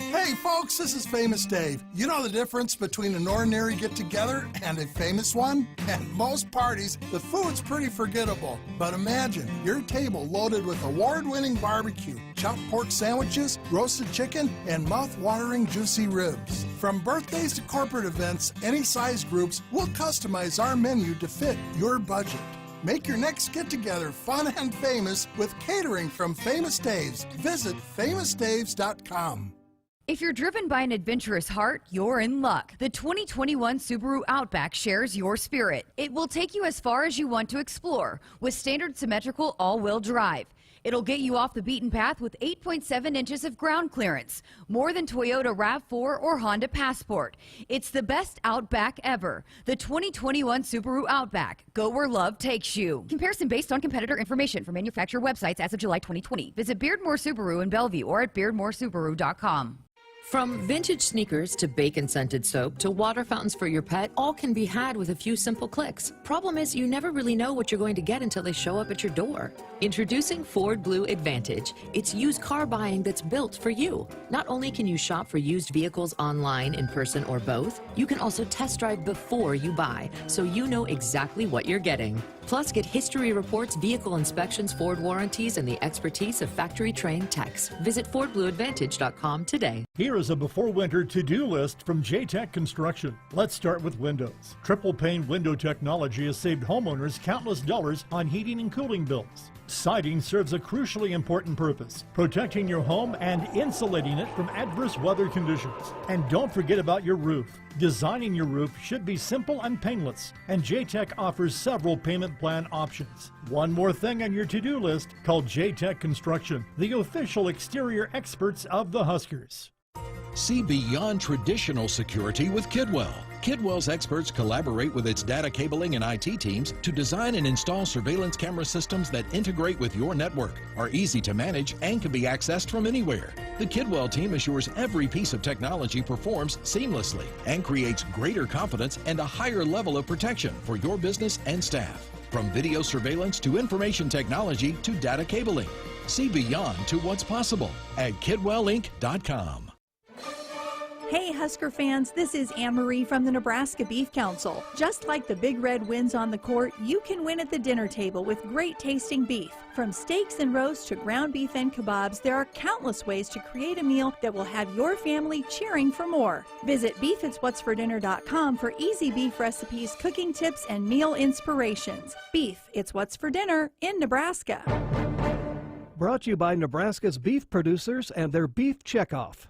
Hey folks, this is Famous Dave. You know the difference between an ordinary get-together and a famous one? At most parties, the food's pretty forgettable. But imagine your table loaded with award-winning barbecue, chopped pork sandwiches, roasted chicken, and mouth-watering juicy ribs. From birthdays to corporate events, any size groups, we'll customize our menu to fit your budget. Make your next get-together fun and famous with catering from Famous Dave's. Visit famousdaves.com. If you're driven by an adventurous heart, you're in luck. The 2021 Subaru Outback shares your spirit. It will take you as far as you want to explore with standard symmetrical all-wheel drive. It'll get you off the beaten path with 8.7 inches of ground clearance, more than Toyota RAV4 or Honda Passport. It's the best Outback ever. The 2021 Subaru Outback. Go where love takes you. Comparison based on competitor information from manufacturer websites as of July 2020. Visit Beardmore Subaru in Bellevue or at beardmoresubaru.com. From vintage sneakers to bacon-scented soap to water fountains for your pet, all can be had with a few simple clicks. Problem is, you never really know what you're going to get until they show up at your door. Introducing Ford Blue Advantage. It's used car buying that's built for you. Not only can you shop for used vehicles online, in person, or both, you can also test drive before you buy, so you know exactly what you're getting. Plus, get history reports, vehicle inspections, Ford warranties, and the expertise of factory-trained techs. Visit FordBlueAdvantage.com today. Here is a before winter to-do list from J-Tech Construction. Let's start with windows. Triple pane window technology has saved homeowners countless dollars on heating and cooling bills. Siding serves a crucially important purpose, protecting your home and insulating it from adverse weather conditions. And don't forget about your roof. Designing your roof should be simple and painless, and J-Tech offers several payment plan options. One more thing on your to-do list, call J-Tech Construction, the official exterior experts of the Huskers. See beyond traditional security with Kidwell. Kidwell's experts collaborate with its data cabling and IT teams to design and install surveillance camera systems that integrate with your network, are easy to manage, and can be accessed from anywhere. The Kidwell team assures every piece of technology performs seamlessly and creates greater confidence and a higher level of protection for your business and staff. From video surveillance to information technology to data cabling. See beyond to what's possible at KidwellInc.com. Hey Husker fans, this is Anne-Marie from the Nebraska Beef Council. Just like the Big Red wins on the court, you can win at the dinner table with great tasting beef. From steaks and roasts to ground beef and kebabs, there are countless ways to create a meal that will have your family cheering for more. Visit beefitswhatsfordinner.com for easy beef recipes, cooking tips, and meal inspirations. Beef, it's what's for dinner in Nebraska. Brought to you by Nebraska's beef producers and their beef checkoff.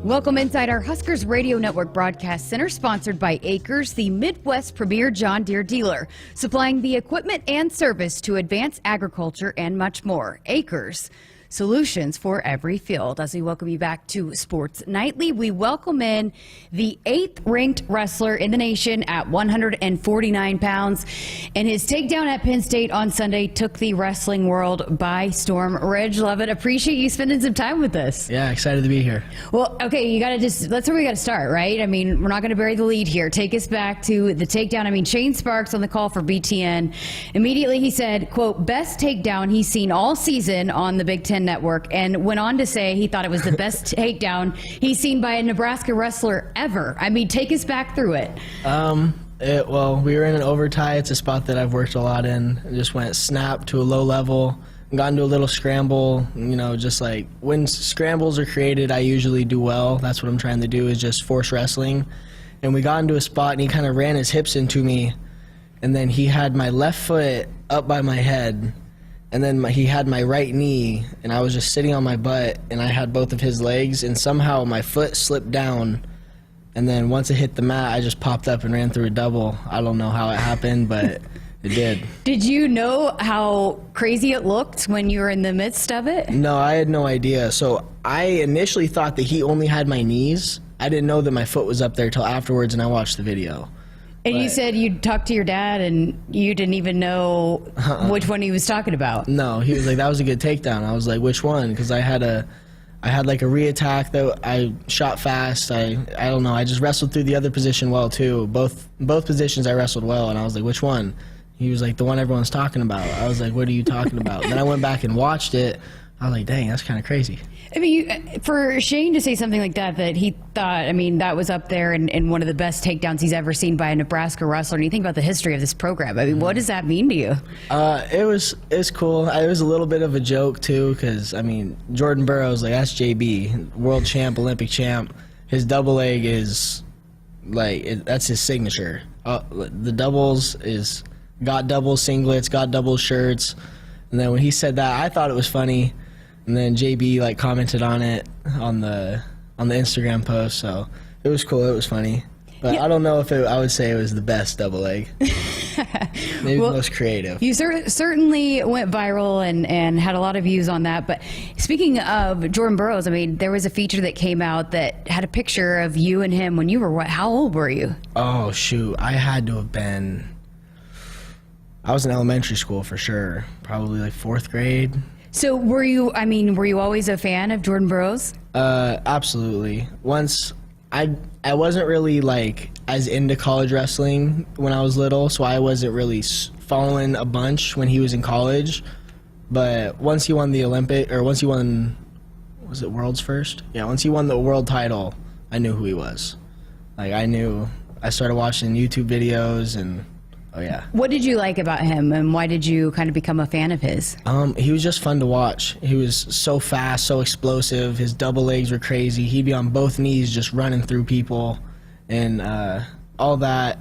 Welcome inside our Huskers Radio Network broadcast center, sponsored by Acres, the Midwest premier John Deere dealer, supplying the equipment and service to advance agriculture and much more. Acres, solutions for every field. As we welcome you back to Sports Nightly, we welcome in the 8th ranked wrestler in the nation at 149 pounds, and his takedown at Penn State on Sunday took the wrestling world by storm. Reg Lovett, appreciate you spending some time with us. Yeah, excited to be here. Well, okay, you gotta that's where we gotta start, right? I mean, we're not gonna bury the lead here. Take us back to the takedown. I mean, Shane Sparks on the call for BTN. Immediately he said, quote, best takedown he's seen all season on the Big Ten Network, and went on to say he thought it was the best takedown he's seen by a Nebraska wrestler ever. I mean, take us back through it. Well, we were in an overtie. It's a spot that I've worked a lot in. I just went snap to a low level, got into a little scramble. You know, just like when scrambles are created, I usually do well. That's what I'm trying to do, is just force wrestling. And we got into a spot, and he kind of ran his hips into me, and then he had my left foot up by my head, and then he had my right knee, and I was just sitting on my butt, and I had both of his legs, and somehow my foot slipped down, and then once it hit the mat, I just popped up and ran through a double. I don't know how it happened, but it did. Did you know how crazy it looked when you were in the midst of it? No, I had no idea. So I initially thought that he only had my knees. I didn't know that my foot was up there till afterwards, and I watched the video. And you said you talked to your dad and you didn't even know which one he was talking about. No, he was like, that was a good takedown. I was like, which one? Because I had like a re-attack that I shot fast. I don't know. I just wrestled through the other position well too. Both positions I wrestled well, and I was like, which one? He was like, the one everyone's talking about. I was like, what are you talking about? Then I went back and watched it. I was like, dang, that's kind of crazy. I mean, for Shane to say something like that he thought, I mean, that was up there and one of the best takedowns he's ever seen by a Nebraska wrestler. And you think about the history of this program. I mean, what does that mean to you? It's cool. It was a little bit of a joke, too, because, I mean, Jordan Burroughs, like, that's JB, world champ, Olympic champ. His double leg is, like, that's his signature. The doubles is got double singlets, got double shirts. And then when he said that, I thought it was funny. And then JB like commented on it on the Instagram post, so it was cool. It was funny, but yeah. I don't know if I would say it was the best double leg. Maybe the most creative. You certainly went viral and had a lot of views on that. But speaking of Jordan Burroughs, I mean, there was a feature that came out that had a picture of you and him when you were what? How old were you? Oh, shoot. I had to have been... I was in elementary school for sure. Probably like 4th grade. So were you always a fan of Jordan Burroughs? Absolutely. Once... I wasn't really like as into college wrestling when I was little, so I wasn't really following a bunch when he was in college. But once he won once he won, was it world's first? Yeah, once he won the world title, I knew who he was. Like I started watching YouTube videos and oh yeah. What did you like about him and why did you kind of become a fan of his? He was just fun to watch. He was so fast, so explosive. His double legs were crazy. He'd be on both knees just running through people. And all that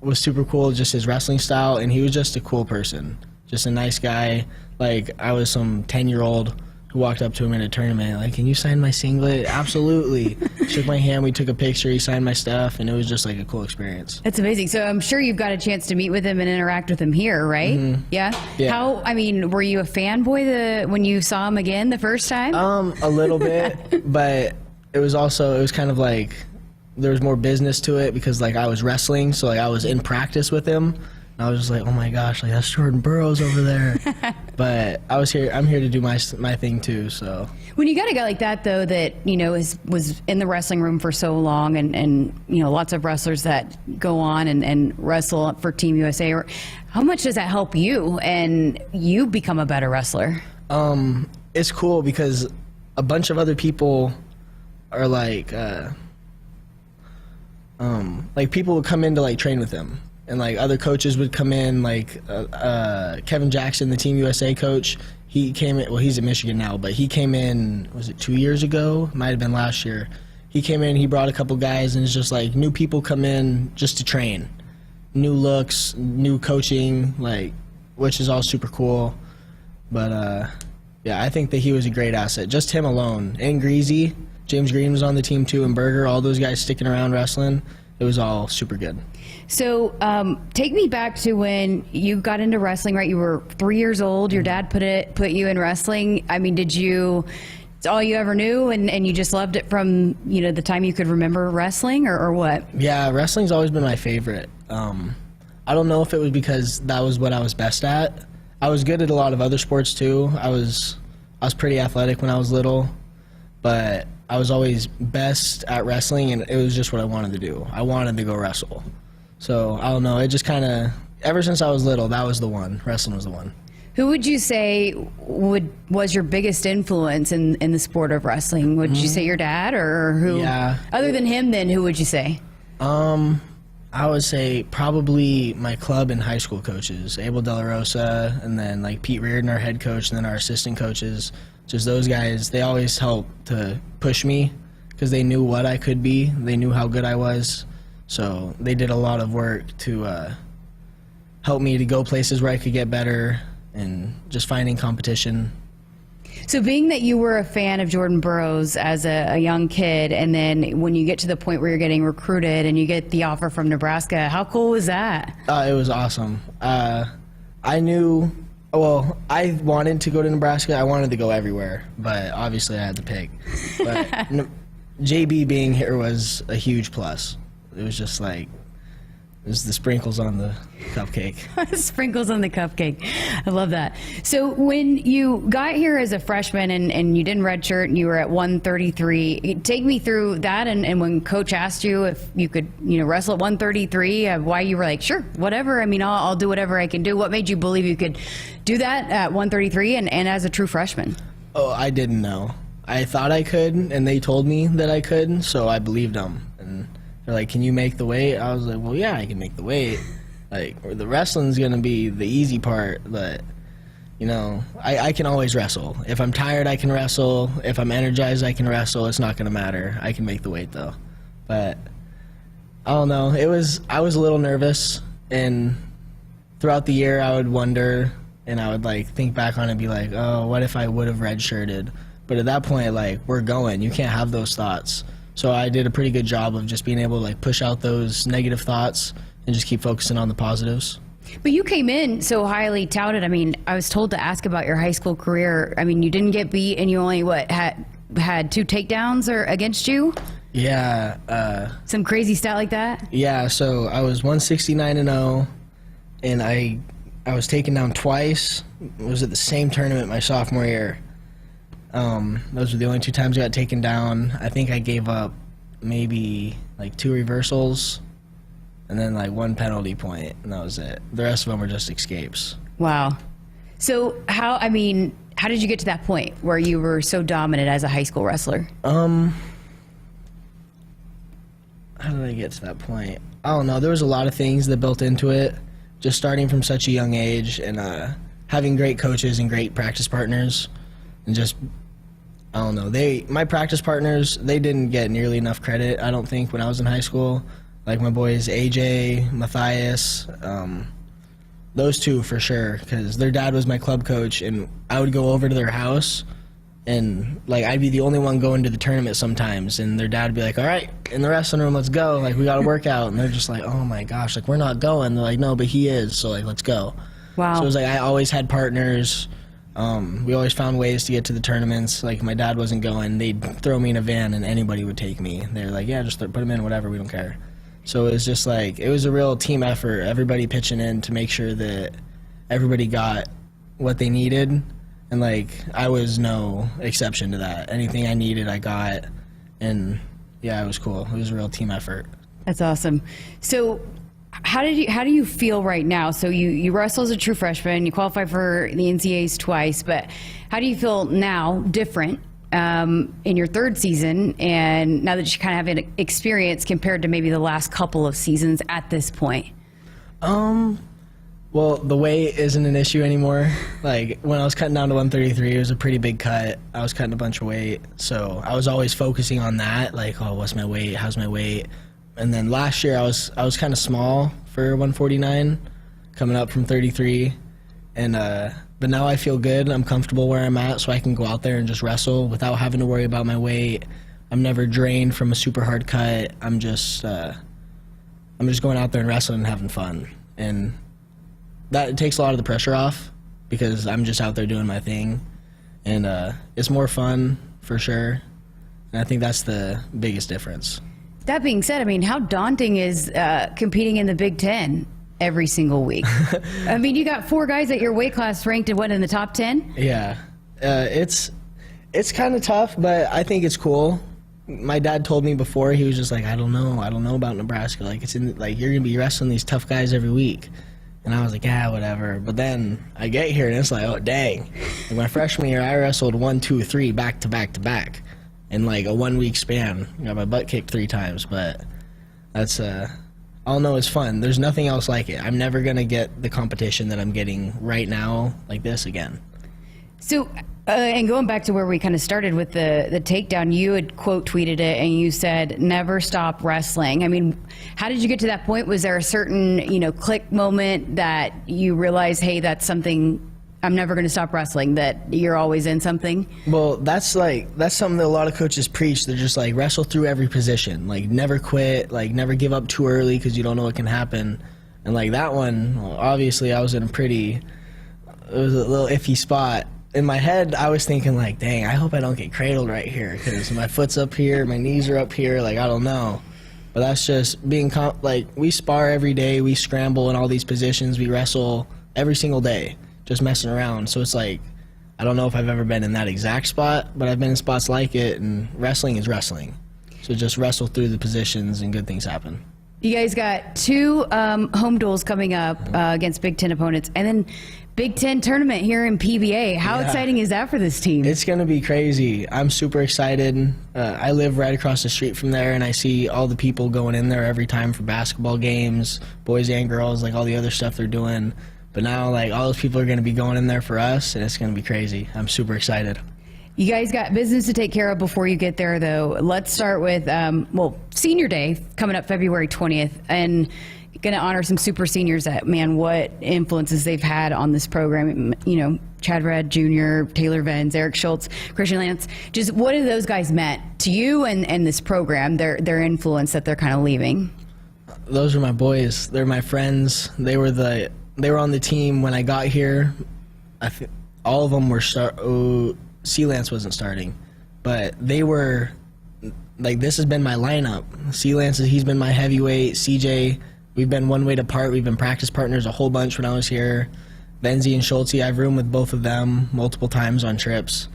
was super cool, just his wrestling style. And he was just a cool person, just a nice guy. Like I was some 10-year-old who walked up to him in a tournament, like, can you sign my singlet? Absolutely. Shook my hand, we took a picture, he signed my stuff, and it was just like a cool experience. That's amazing. So I'm sure you've got a chance to meet with him and interact with him here, right? Mm-hmm. Yeah? Were you a fanboy when you saw him again the first time? A little bit, but it was kind of like there was more business to it because like I was wrestling, so like I was in practice with him. I was just like, oh my gosh, like that's Jordan Burroughs over there. But I'm here to do my thing too, so. When you got a guy like that though that, was in the wrestling room for so long and lots of wrestlers that go on and wrestle for Team USA, how much does that help you and you become a better wrestler? It's cool because a bunch of other people are like people would come in to like train with him. And like other coaches would come in, like Kevin Jackson, the Team USA coach. He came in. Well, he's at Michigan now, but he came in. Was it 2 years ago? Might have been last year. He came in. He brought a couple guys, and it's just like new people come in just to train, new looks, new coaching, like which is all super cool. But yeah, I think that he was a great asset. Just him alone, and Greasy, James Green was on the team too, and Berger. All those guys sticking around wrestling. It was all super good. So take me back to when you got into wrestling, right? You were 3 years old. Your dad put you in wrestling. I mean, it's all you ever knew and you just loved it from, the time you could remember wrestling or what? Yeah, wrestling's always been my favorite. I don't know if it was because that was what I was best at. I was good at a lot of other sports too. I was pretty athletic when I was little, but I was always best at wrestling, and it was just what I wanted to do. I wanted to go wrestle. So, I don't know, it just kind of, ever since I was little, that was the one. Wrestling was the one. Who would you say was your biggest influence in the sport of wrestling? Would you say your dad, or who? Yeah. Other than him, then, who would you say? I would say probably my club and high school coaches, Abel De La Rosa, and then like Pete Reardon, our head coach, and then our assistant coaches. Just those guys, they always helped to push me because they knew what I could be. They knew how good I was. So they did a lot of work to help me to go places where I could get better and just finding competition. So being that you were a fan of Jordan Burroughs as a young kid, and then when you get to the point where you're getting recruited and you get the offer from Nebraska, how cool was that? It was awesome. I knew... Well, I wanted to go to Nebraska. I wanted to go everywhere, but obviously I had to pick. But JB being here was a huge plus. It was just like, it was the sprinkles on the cupcake. Sprinkles on the cupcake. I love that. So when you got here as a freshman and you didn't redshirt and you were at 133, take me through that and when Coach asked you if you could, wrestle at 133, why you were like, sure, whatever. I mean, I'll do whatever I can do. What made you believe you could do that at 133 and as a true freshman? Oh, I didn't know. I thought I could, and they told me that I could, so I believed them. And they're like, can you make the weight? I was like, well, yeah, I can make the weight. Like, the wrestling's going to be the easy part, but, I can always wrestle. If I'm tired, I can wrestle. If I'm energized, I can wrestle. It's not going to matter. I can make the weight, though. But, I don't know. I was a little nervous, and throughout the year, I would wonder, and I would, think back on it and be like, oh, what if I would have redshirted? But at that point, we're going. You can't have those thoughts. So I did a pretty good job of just being able to push out those negative thoughts and just keep focusing on the positives. But you came in so highly touted. I mean, I was told to ask about your high school career. I mean, you didn't get beat, and you only had 2 takedowns or against you. Yeah. Some crazy stat like that. Yeah. So I was 169-0, and I was taken down twice. It was at the same tournament my sophomore year. Those were the only 2 times I got taken down. I think I gave up maybe like 2 reversals and then like 1 penalty point, and that was it. The rest of them were just escapes. Wow. So how did you get to that point where you were so dominant as a high school wrestler? How did I get to that point? I don't know. There was a lot of things that built into it, just starting from such a young age and having great coaches and great practice partners, and just, I don't know. My practice partners, they didn't get nearly enough credit, I don't think, when I was in high school. Like my boys, AJ, Matthias, those 2 for sure, because their dad was my club coach, and I would go over to their house, and like I'd be the only one going to the tournament sometimes, and their dad would be like, all right, in the wrestling room, let's go, like we got to work out, and they're just like, oh my gosh, like we're not going. They're like, no, but he is, so like let's go. Wow. So it was like I always had partners. We always found ways to get to the tournaments. Like my dad wasn't going, they'd throw me in a van and anybody would take me. They're like, yeah, just put him in, whatever, we don't care. So it was just like, it was a real team effort, everybody pitching in to make sure that everybody got what they needed. And like, I was no exception to that. Anything I needed, I got. And yeah, it was cool. It was a real team effort. That's awesome. So how do you feel right now? So you wrestle as a true freshman, you qualified for the NCAAs twice, but how do you feel now, different, in your 3rd season, and now that you kind of have an experience compared to maybe the last couple of seasons at this point? Well, the weight isn't an issue anymore. Like when I was cutting down to 133, it was a pretty big cut. I was cutting a bunch of weight, so I was always focusing on that. Like, oh, what's my weight? How's my weight? And then last year I was kind of small for 149, coming up from 33, and but now I feel good. I'm comfortable where I'm at, so I can go out there and just wrestle without having to worry about my weight. I'm never drained from a super hard cut. I'm just going out there and wrestling and having fun, and that takes a lot of the pressure off because I'm just out there doing my thing, and it's more fun for sure. And I think that's the biggest difference. That being said, I mean, how daunting is competing in the Big Ten every single week? I mean, you got 4 guys at your weight class ranked in the top 10? Yeah, it's kind of tough, but I think it's cool. My dad told me before, he was just like, I don't know about Nebraska. Like you're gonna be wrestling these tough guys every week. And I was like, yeah, whatever. But then I get here and it's like, oh dang. Like my freshman year, I wrestled 1, 2, 3 back to back to back in like a 1 week span. I got my butt kicked 3 times, but that's I'll know it's fun. There's nothing else like it. I'm never gonna get the competition that I'm getting right now like this again. So, and going back to where we kind of started with the takedown, you had quote tweeted it and you said, never stop wrestling. I mean, how did you get to that point? Was there a certain, click moment that you realized, hey, that's something, I'm never going to stop wrestling, that you're always in something? Well, that's something that a lot of coaches preach. They're just like, wrestle through every position. Like, never quit, like, never give up too early because you don't know what can happen. And like that one, well, obviously I was in it was a little iffy spot. In my head, I was thinking like, dang, I hope I don't get cradled right here because my foot's up here, my knees are up here, like, I don't know. But that's just being, we spar every day, we scramble in all these positions, we wrestle every single day, just messing around. So it's like, I don't know if I've ever been in that exact spot, but I've been in spots like it, and wrestling is wrestling. So just wrestle through the positions and good things happen. You guys got 2 home duels coming up against Big Ten opponents, and then Big Ten tournament here in PBA. How exciting is that for this team? It's going to be crazy. I'm super excited. I live right across the street from there, and I see all the people going in there every time for basketball games, boys and girls, like all the other stuff they're doing. But now, like, all those people are going to be going in there for us, and it's going to be crazy. I'm super excited. You guys got business to take care of before you get there, though. Let's start with, Senior Day coming up February 20th, and going to honor some super seniors that, man, what influences they've had on this program. Chad Redd Jr., Taylor Venz, Eric Schultz, Christian Lance. Just what have those guys meant to you and this program, their influence that they're kind of leaving? Those are my boys. They're my friends. They were the they were on the team when I got here. I think all of them were Lance wasn't starting, but they were like, this has been my lineup. Lance, he's been my heavyweight. CJ, we've been one weight apart. We've been practice partners a whole bunch when I was here. Benzie and Schulte, I've roomed with both of them multiple times on trips.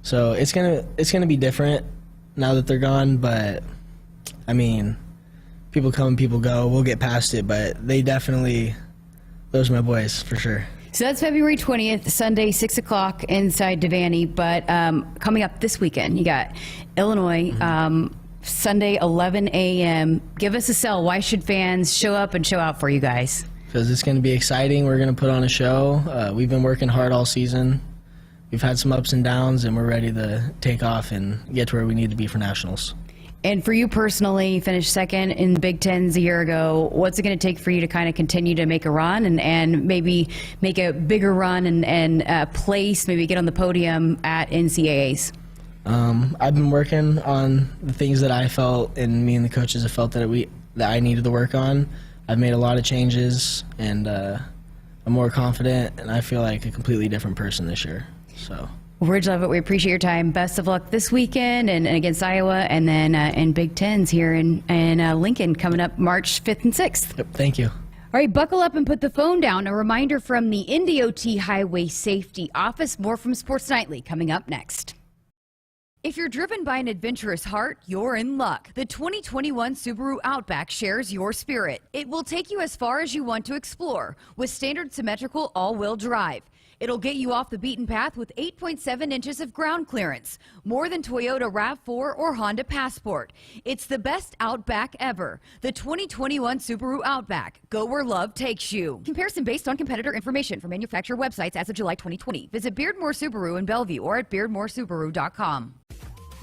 So it's gonna be different now that they're gone, but I mean, people come and people go. We'll get past it, but those are my boys for sure. So that's February 20th, Sunday, 6 o'clock inside Devaney. But coming up this weekend, you got Illinois, Sunday, 11 a.m. Give us a sell. Why should fans show up and show out for you guys? Because it's going to be exciting. We're going to put on a show. We've been working hard all season. We've had some ups and downs, and we're ready to take off and get to where we need to be for nationals. And for you personally, finished second in the Big Tens a year ago. What's it going to take for you to kind of continue to make a run and maybe make a bigger run and place, maybe get on the podium at NCAAs? I've been working on the things that I felt, and me and the coaches have felt that I needed to work on. I've made a lot of changes, and I'm more confident, and I feel like a completely different person this year. So. Ridge Lovett, we appreciate your time. Best of luck this weekend and against Iowa, and then in Big Tens here in Lincoln coming up March 5th and 6th. Yep, thank you. All right, buckle up and put the phone down. A reminder from the NDOT Highway Safety Office. More from Sports Nightly coming up next. If you're driven by an adventurous heart, you're in luck. The 2021 Subaru Outback shares your spirit. It will take you as far as you want to explore with standard symmetrical all-wheel drive. It'll get you off the beaten path with 8.7 inches of ground clearance, more than Toyota RAV4 or Honda Passport. It's the best Outback ever. The 2021 Subaru Outback. Go where love takes you. Comparison based on competitor information from manufacturer websites as of July 2020. Visit Beardmore Subaru in Bellevue or at beardmoresubaru.com.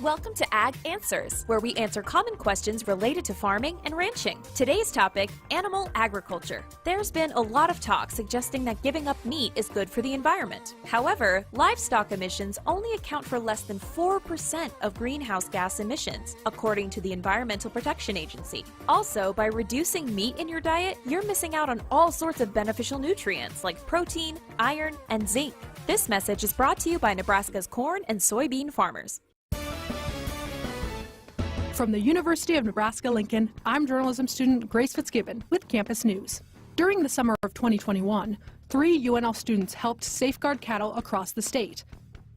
Welcome to Ag Answers, where we answer common questions related to farming and ranching. Today's topic, animal agriculture. There's been a lot of talk suggesting that giving up meat is good for the environment. However, livestock emissions only account for less than 4% of greenhouse gas emissions, according to the Environmental Protection Agency. Also, by reducing meat in your diet, you're missing out on all sorts of beneficial nutrients like protein, iron, and zinc. This message is brought to you by Nebraska's corn and soybean farmers. From the University of Nebraska-Lincoln, I'm journalism student Grace Fitzgibbon with Campus News. During the summer of 2021, 3 UNL students helped safeguard cattle across the state.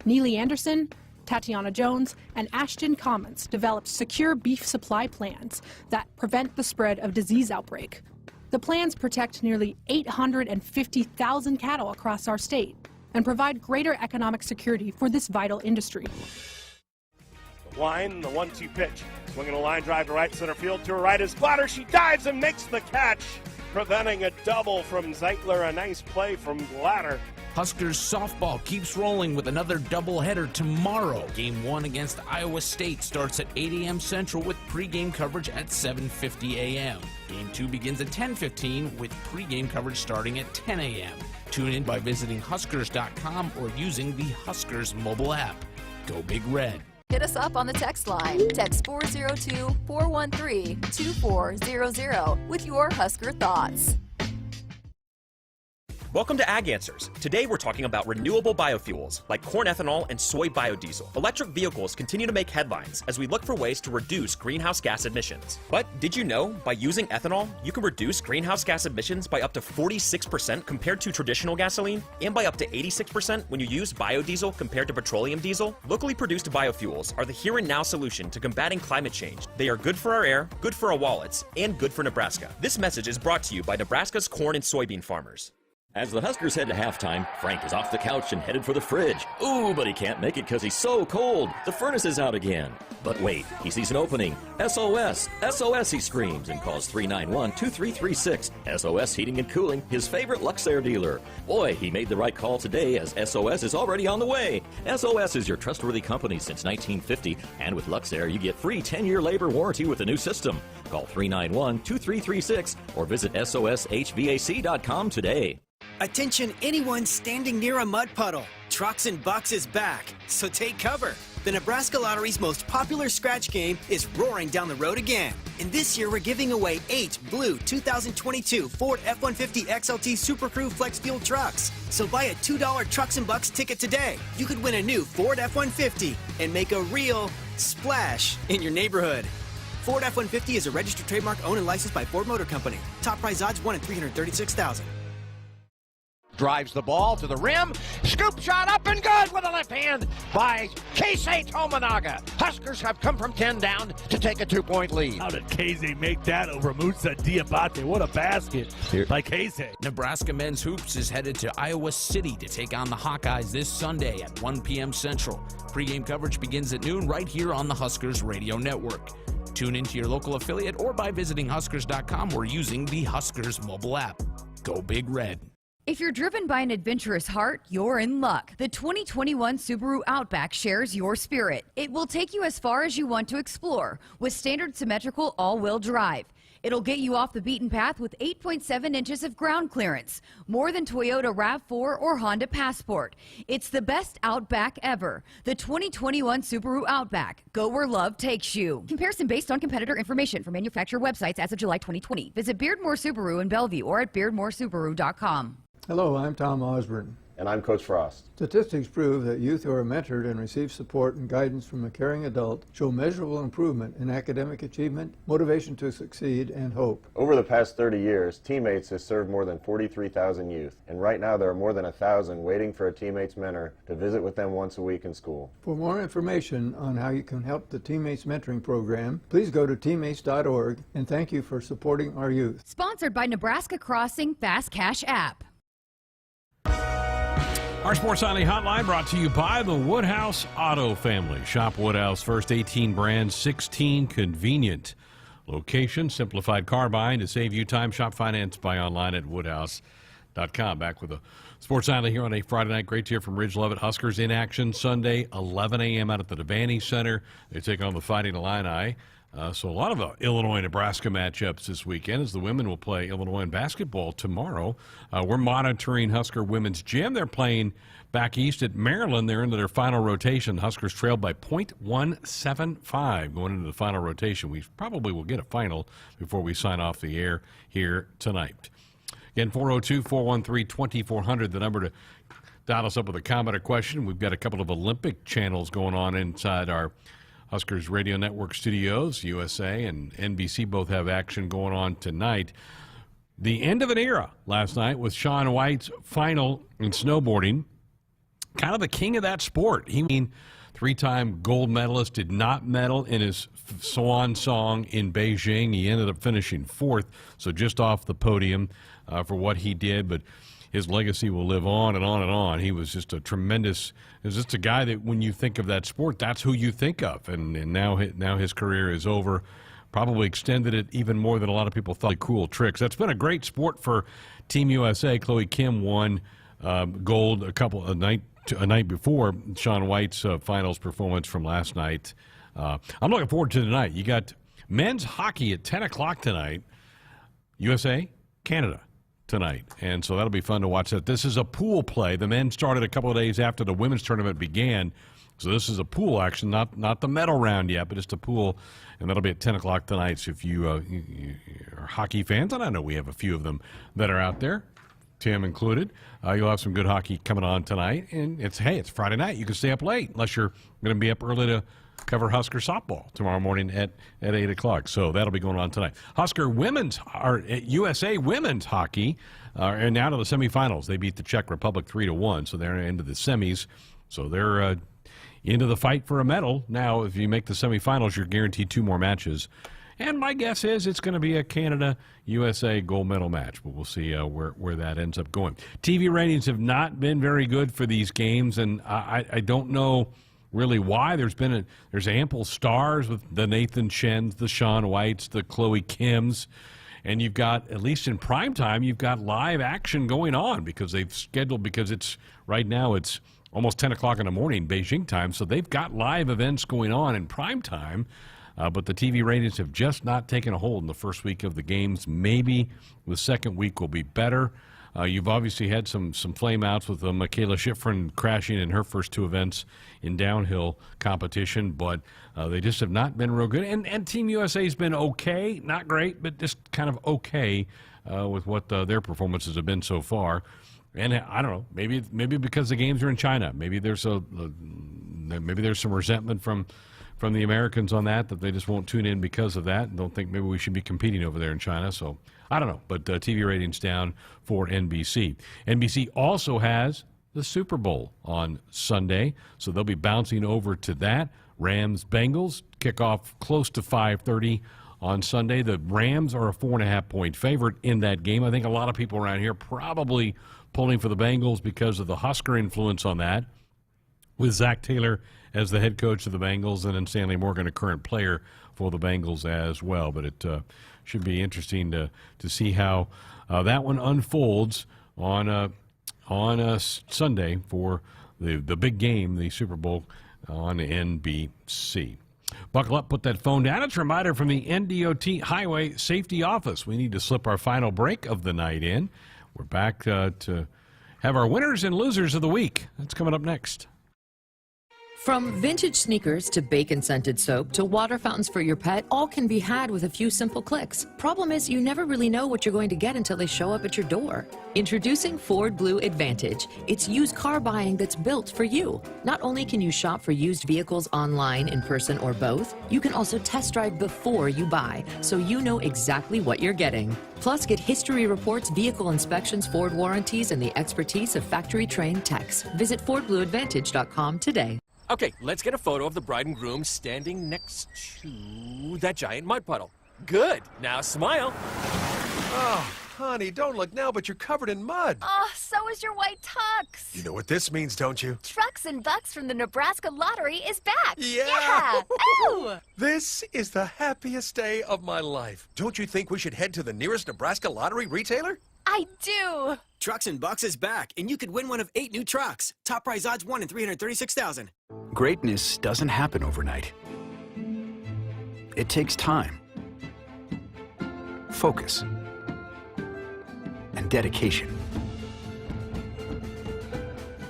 Neely Anderson, Tatiana Jones, and Ashton Commons developed secure beef supply plans that prevent the spread of disease outbreak. The plans protect nearly 850,000 cattle across our state and provide greater economic security for this vital industry. Line, the 1-2 pitch. Swinging a line drive to right center field. To her right is Glatter. She dives and makes the catch, preventing a double from Zeitler. A nice play from Glatter. Huskers softball keeps rolling with another doubleheader tomorrow. Game 1 against Iowa State starts at 8 a.m. Central with pregame coverage at 7:50 a.m. Game 2 begins at 10:15 with pregame coverage starting at 10 a.m. Tune in by visiting Huskers.com or using the Huskers mobile app. Go Big Red. Hit us up on the text line. Text 402-413-2400 with your Husker thoughts. Welcome to Ag Answers. Today we're talking about renewable biofuels like corn ethanol and soy biodiesel. Electric vehicles continue to make headlines as we look for ways to reduce greenhouse gas emissions. But did you know by using ethanol, you can reduce greenhouse gas emissions by up to 46% compared to traditional gasoline and by up to 86% when you use biodiesel compared to petroleum diesel? Locally produced biofuels are the here and now solution to combating climate change. They are good for our air, good for our wallets, and good for Nebraska. This message is brought to you by Nebraska's corn and soybean farmers. As the Huskers head to halftime, Frank is off the couch and headed for the fridge. Ooh, but he can't make it because he's so cold. The furnace is out again. But wait, he sees an opening. SOS! SOS, he screams and calls 391-2336. SOS Heating and Cooling, his favorite Luxair dealer. Boy, he made the right call today as SOS is already on the way. SOS is your trustworthy company since 1950, and with Luxair, you get free 10-year labor warranty with the new system. Call 391-2336 or visit soshvac.com today. Attention anyone standing near a mud puddle. Trucks and Bucks is back, so take cover. The Nebraska Lottery's most popular scratch game is roaring down the road again. And this year we're giving away 8 blue 2022 Ford F-150 XLT Super Crew Flex Fuel trucks. So buy a $2 Trucks and Bucks ticket today. You could win a new Ford F-150 and make a real splash in your neighborhood. Ford F-150 is a registered trademark owned and licensed by Ford Motor Company. Top prize odds 1 in 336,000. Drives the ball to the rim. Scoop shot up and good with a left hand by Keisei Tominaga. Huskers have come from 10 down to take a 2-point lead. How did Keisei make that over Musa Diabate? What a basket by Keisei. Nebraska men's hoops is headed to Iowa City to take on the Hawkeyes this Sunday at 1 p.m. Central. Pre-game coverage begins at noon right here on the Huskers Radio Network. Tune into your local affiliate or by visiting Huskers.com or using the Huskers mobile app. Go Big Red. If you're driven by an adventurous heart, you're in luck. The 2021 Subaru Outback shares your spirit. It will take you as far as you want to explore with standard symmetrical all-wheel drive. It'll get you off the beaten path with 8.7 inches of ground clearance, more than Toyota RAV4 or Honda Passport. It's the best Outback ever. The 2021 Subaru Outback. Go where love takes you. Comparison based on competitor information from manufacturer websites as of July 2020. Visit Beardmore Subaru in Bellevue or at beardmoresubaru.com. Hello, I'm Tom Osborne. And I'm Coach Frost. Statistics prove that youth who are mentored and receive support and guidance from a caring adult show measurable improvement in academic achievement, motivation to succeed, and hope. Over the past 30 years, Teammates has served more than 43,000 youth, and right now there are more than 1,000 waiting for a Teammates mentor to visit with them once a week in school. For more information on how you can help the Teammates Mentoring Program, please go to teammates.org, and thank you for supporting our youth. Sponsored by Nebraska Crossing Fast Cash app. Our Sports Nightly Hotline brought to you by the Woodhouse Auto Family. Shop Woodhouse, first 18 brands, 16 convenient locations. Simplified car buying to save you time. Shop finance, buy online at woodhouse.com. Back with the Sports Nightly here on a Friday night. Great to hear from Ridge Lovett. Huskers in action Sunday, 11 a.m. out at the Devaney Center. They take on the Fighting Illini. So a lot of Illinois-Nebraska matchups this weekend as the women will play Illinois in basketball tomorrow. We're monitoring Husker women's gym. They're playing back east at Maryland. They're into their final rotation. Huskers trailed by .175 going into the final rotation. We probably will get a final before we sign off the air here tonight. Again, 402-413-2400, the number to dial us up with a comment or question. We've got a couple of Olympic channels going on inside our Huskers Radio Network studios. USA and NBC both have action going on tonight. The end of an era last night with Shaun White's final in snowboarding. Kind of the king of that sport. He, three-time gold medalist, did not medal in his swan song in Beijing. He ended up finishing fourth, so just off the podium for what he did, but his legacy will live on and on and on. He was just a tremendous, he was just a guy that when you think of that sport, that's who you think of. And now his career is over. Probably extended it even more than a lot of people thought. Cool tricks. That's been a great sport for Team USA. Chloe Kim won gold a night before Shaun White's finals performance from last night. I'm looking forward to tonight. You got men's hockey at 10 o'clock tonight. USA, Canada tonight, and so that'll be fun to watch that. This is a pool play. The men started a couple of days after the women's tournament began, so this is a pool action, not the medal round yet, but it's a pool, and that'll be at 10 o'clock tonight. So if you are hockey fans, and I know we have a few of them that are out there, Tim included, you'll have some good hockey coming on tonight, and it's Friday night. You can stay up late unless you're going to be up early to cover Husker softball tomorrow morning at 8 o'clock. So that'll be going on tonight. Husker USA women's hockey are now to the semifinals. They beat the Czech Republic 3-1, so they're into the semis. So they're into the fight for a medal. Now, if you make the semifinals, you're guaranteed 2 more matches. And my guess is it's going to be a Canada-USA gold medal match, but we'll see where that ends up going. TV ratings have not been very good for these games, and I don't know really why. There's ample stars with the Nathan Chens, the Shaun Whites, the Chloe Kims, and you've got, at least in prime time, you've got live action going on because it's right now it's almost 10 o'clock in the morning Beijing time, so they've got live events going on in prime time, but the TV ratings have just not taken a hold in the first week of the games. Maybe the second week will be better. You've obviously had some flame-outs with Michaela Schifrin crashing in her first 2 events in downhill competition, but they just have not been real good. And Team USA's been okay, not great, but just kind of okay with what their performances have been so far. And I don't know, maybe because the games are in China, maybe there's some resentment from the Americans on that they just won't tune in because of that and don't think maybe we should be competing over there in China. So I don't know, but TV ratings down for NBC. NBC also has the Super Bowl on Sunday, so they'll be bouncing over to that. Rams-Bengals kick off close to 5:30 on Sunday. The Rams are a 4.5-point favorite in that game. I think a lot of people around here probably pulling for the Bengals because of the Husker influence on that, with Zach Taylor as the head coach of the Bengals and then Stanley Morgan, a current player for the Bengals as well. But it should be interesting to see how that one unfolds on Sunday for the big game, the Super Bowl on NBC. Buckle up, put that phone down. It's a reminder from the NDOT Highway Safety Office. We need to slip our final break of the night in. We're back to have our winners and losers of the week. That's coming up next. From vintage sneakers to bacon-scented soap to water fountains for your pet, all can be had with a few simple clicks. Problem is, you never really know what you're going to get until they show up at your door. Introducing Ford Blue Advantage. It's used car buying that's built for you. Not only can you shop for used vehicles online, in person, or both, you can also test drive before you buy, so you know exactly what you're getting. Plus, get history reports, vehicle inspections, Ford warranties, and the expertise of factory-trained techs. Visit FordBlueAdvantage.com today. Okay, let's get a photo of the bride and groom standing next to that giant mud puddle. Good. Now smile. Oh, honey, don't look now, but you're covered in mud. Oh, so is your white tux. You know what this means, don't you? Trucks and Bucks from the Nebraska Lottery is back. Yeah. Ooh. This is the happiest day of my life. Don't you think we should head to the nearest Nebraska Lottery retailer? I do. Trucks and Bucks is back, and you could win one of 8 new trucks. Top prize odds 1 in 336,000. Greatness doesn't happen overnight. It takes time, focus, and dedication.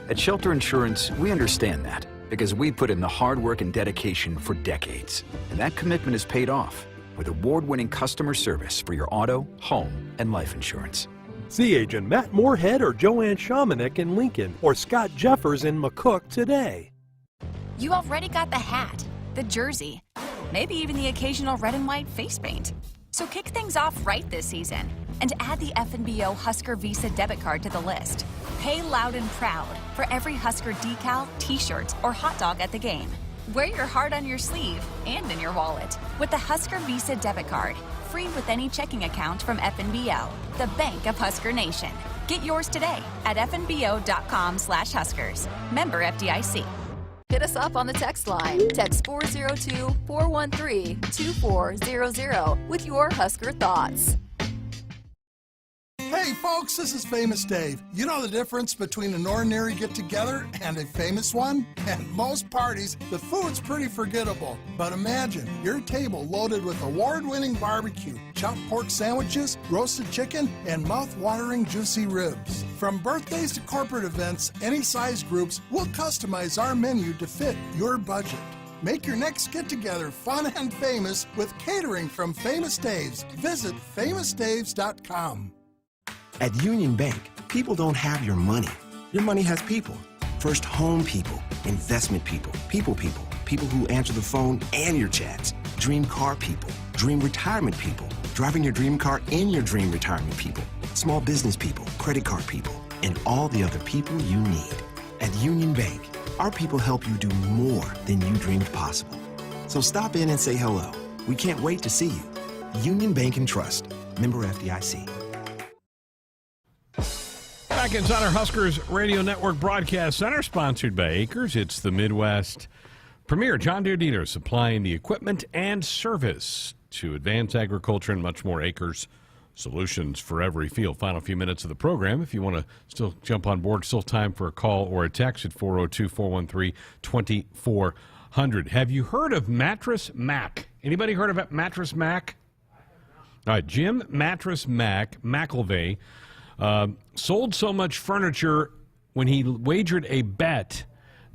At Shelter Insurance, we understand that because we put in the hard work and dedication for decades. And that commitment is paid off with award-winning customer service for your auto, home, and life insurance. See Agent Matt Moorhead or Joanne Shamanek in Lincoln or Scott Jeffers in McCook today. You already got the hat, the jersey, maybe even the occasional red and white face paint. So kick things off right this season and add the FNBO Husker Visa debit card to the list. Pay loud and proud for every Husker decal, t-shirt, or hot dog at the game. Wear your heart on your sleeve and in your wallet with the Husker Visa debit card, free with any checking account from FNBO, the bank of Husker Nation. Get yours today at fnbo.com/Huskers. Member FDIC. Hit us up on the text line. Text 402-413-2400 with your Husker thoughts. Hey folks, this is Famous Dave. You know the difference between an ordinary get-together and a famous one? At most parties, the food's pretty forgettable. But imagine your table loaded with award-winning barbecue, chopped pork sandwiches, roasted chicken, and mouth-watering juicy ribs. From birthdays to corporate events, any size groups, we'll customize our menu to fit your budget. Make your next get-together fun and famous with catering from Famous Dave's. Visit famousdaves.com. At Union Bank, people don't have your money. Your money has people. First home people, investment people, people who answer the phone and your chats, dream car people, dream retirement people, driving your dream car in your dream retirement people, small business people, credit card people, and all the other people you need. At Union Bank, our people help you do more than you dreamed possible. So stop in and say hello. We can't wait to see you. Union Bank and Trust. Member FDIC. Back inside our Huskers Radio Network Broadcast Center, sponsored by Acres. It's the Midwest premier John Deere dealer supplying the equipment and service to advance agriculture and much more. Acres, solutions for every field. Final few minutes of the program. If you want to still jump on board, still time for a call or a text at 402-413-2400. Have you heard of Mattress Mac? Anybody heard of Mattress Mac? All right, Jim Mattress Mac, McElvey, sold so much furniture when he wagered a bet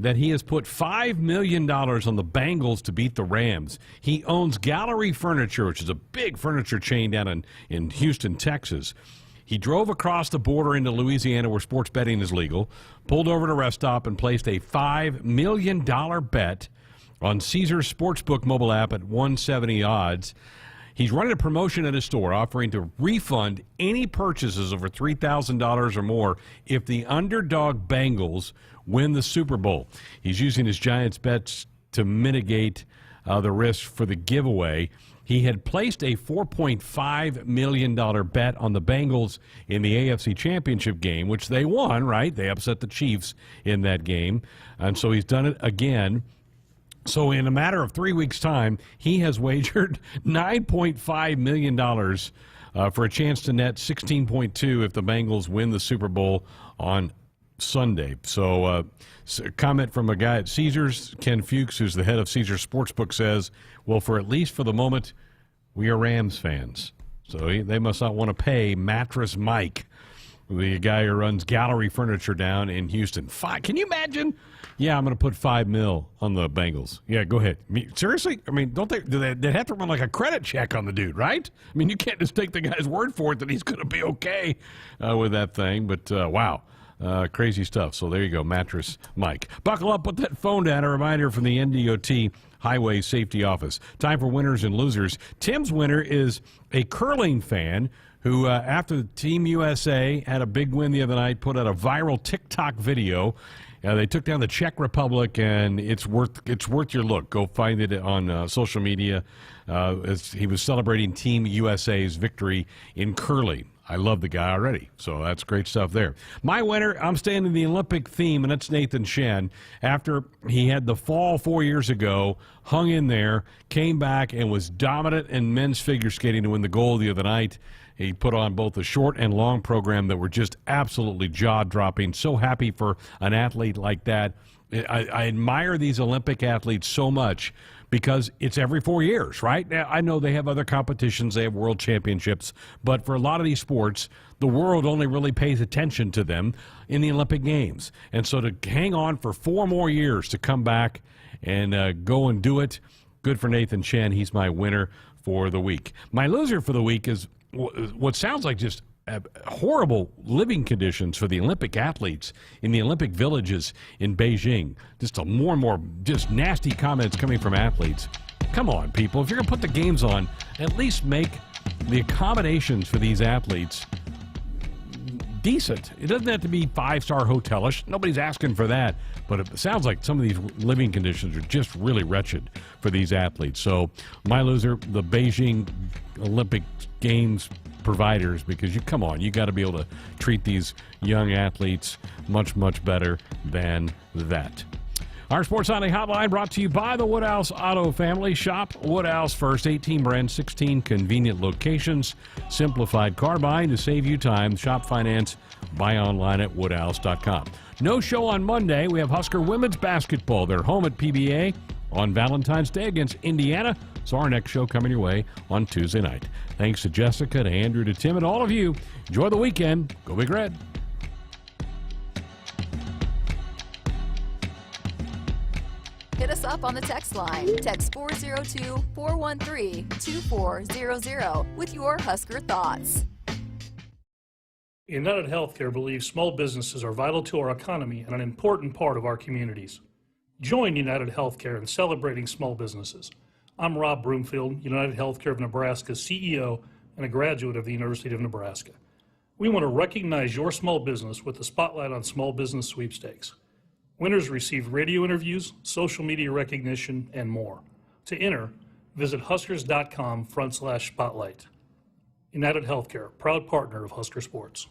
that he has put $5 million on the Bengals to beat the Rams. He owns Gallery Furniture, which is a big furniture chain down in Houston, Texas. He drove across the border into Louisiana where sports betting is legal, pulled over at a rest stop and placed a $5 million bet on Caesars Sportsbook mobile app at 170 odds. He's running a promotion at his store offering to refund any purchases over $3,000 or more if the underdog Bengals win the Super Bowl. He's using his Giants bets to mitigate the risk for the giveaway. He had placed a $4.5 million bet on the Bengals in the AFC Championship game, which they won, right? They upset the Chiefs in that game. And so he's done it again. So in a matter of 3 weeks' time, he has wagered $9.5 million for a chance to net 16.2 if the Bengals win the Super Bowl on Sunday. So a comment from a guy at Caesars, Ken Fuchs, who's the head of Caesars Sportsbook, says, well, for at least for the moment, we are Rams fans. So they must not want to pay Mattress Mike, the guy who runs Gallery Furniture down in Houston. Can you imagine? Yeah, I'm going to put $5 million on the Bengals. Yeah, go ahead. Seriously? I mean, they have to run like a credit check on the dude, right? I mean, you can't just take the guy's word for it that he's going to be okay with that thing. But, wow. Crazy stuff. So there you go, Mattress Mike. Buckle up, put that phone down. A reminder from the NDOT Highway Safety Office. Time for winners and losers. Tim's winner is a curling fan who, after Team USA had a big win the other night, put out a viral TikTok video. They took down the Czech Republic, and it's worth your look. Go find it on social media. As he was celebrating Team USA's victory in curling. I love the guy already, so that's great stuff there. My winner, I'm staying in the Olympic theme, and that's Nathan Shen. After he had the fall 4 years ago, hung in there, came back, and was dominant in men's figure skating to win the gold the other night. He put on both the short and long program that were just absolutely jaw-dropping. So happy for an athlete like that. I admire these Olympic athletes so much because it's every 4 years, right? Now, I know they have other competitions, they have world championships, but for a lot of these sports, the world only really pays attention to them in the Olympic Games. And so to hang on for 4 more years to come back and go and do it, good for Nathan Shen. He's my winner for the week. My loser for the week is what sounds like just horrible living conditions for the Olympic athletes in the Olympic villages in Beijing. Just more and more just nasty comments coming from athletes. Come on, people. If you're going to put the games on, at least make the accommodations for these athletes decent. It doesn't have to be 5-star hotelish. Nobody's asking for that. But it sounds like some of these living conditions are just really wretched for these athletes. So my loser, the Beijing Olympic Games providers, because you got to be able to treat these young athletes much, much better than that. Our Sports Sunday Hotline brought to you by the Woodhouse Auto Family. Shop Woodhouse first. 18 brands, 16 convenient locations. Simplified car buying to save you time. Shop finance. Buy online at woodhouse.com. No show on Monday. We have Husker women's basketball. They're home at PBA on Valentine's Day against Indiana. So our next show coming your way on Tuesday night. Thanks to Jessica, to Andrew, to Tim, and all of you. Enjoy the weekend. Go Big Red. Hit us up on the text line. Text 402-413-2400 with your Husker thoughts. United Healthcare believes small businesses are vital to our economy and an important part of our communities. Join United Healthcare in celebrating small businesses. I'm Rob Broomfield, United Healthcare of Nebraska's CEO and a graduate of the University of Nebraska. We want to recognize your small business with the Spotlight on Small Business Sweepstakes. Winners receive radio interviews, social media recognition, and more. To enter, visit huskers.com/spotlight. United Healthcare, proud partner of Husker Sports.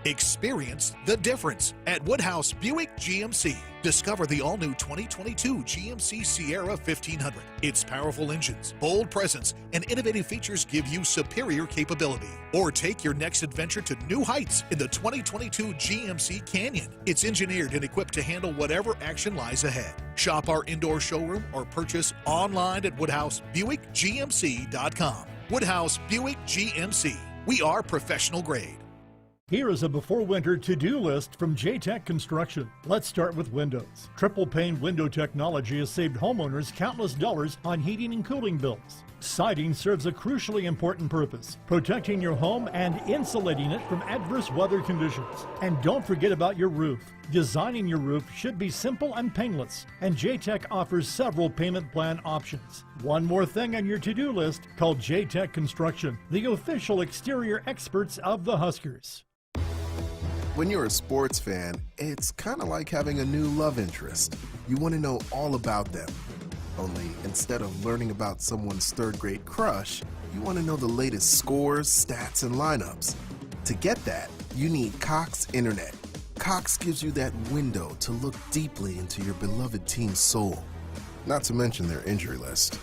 Experience the difference at Woodhouse Buick GMC. Discover the all-new 2022 GMC Sierra 1500. Its powerful engines, bold presence, and innovative features give you superior capability. Or take your next adventure to new heights in the 2022 GMC Canyon. It's engineered and equipped to handle whatever action lies ahead. Shop our indoor showroom or purchase online at WoodhouseBuickGMC.com. Woodhouse Buick GMC. We are professional grade. Here is a before winter to-do list from J-Tech Construction. Let's start with windows. Triple pane window technology has saved homeowners countless dollars on heating and cooling bills. Siding serves a crucially important purpose, protecting your home and insulating it from adverse weather conditions. And don't forget about your roof. Designing your roof should be simple and painless, and J-Tech offers several payment plan options. One more thing on your to-do list, called J-Tech Construction, the official exterior experts of the Huskers. When you're a sports fan, it's kind of like having a new love interest. You want to know all about them. Only instead of learning about someone's third-grade crush, you want to know the latest scores, stats, and lineups. To get that, you need Cox Internet. Cox gives you that window to look deeply into your beloved team's soul. Not to mention their injury list.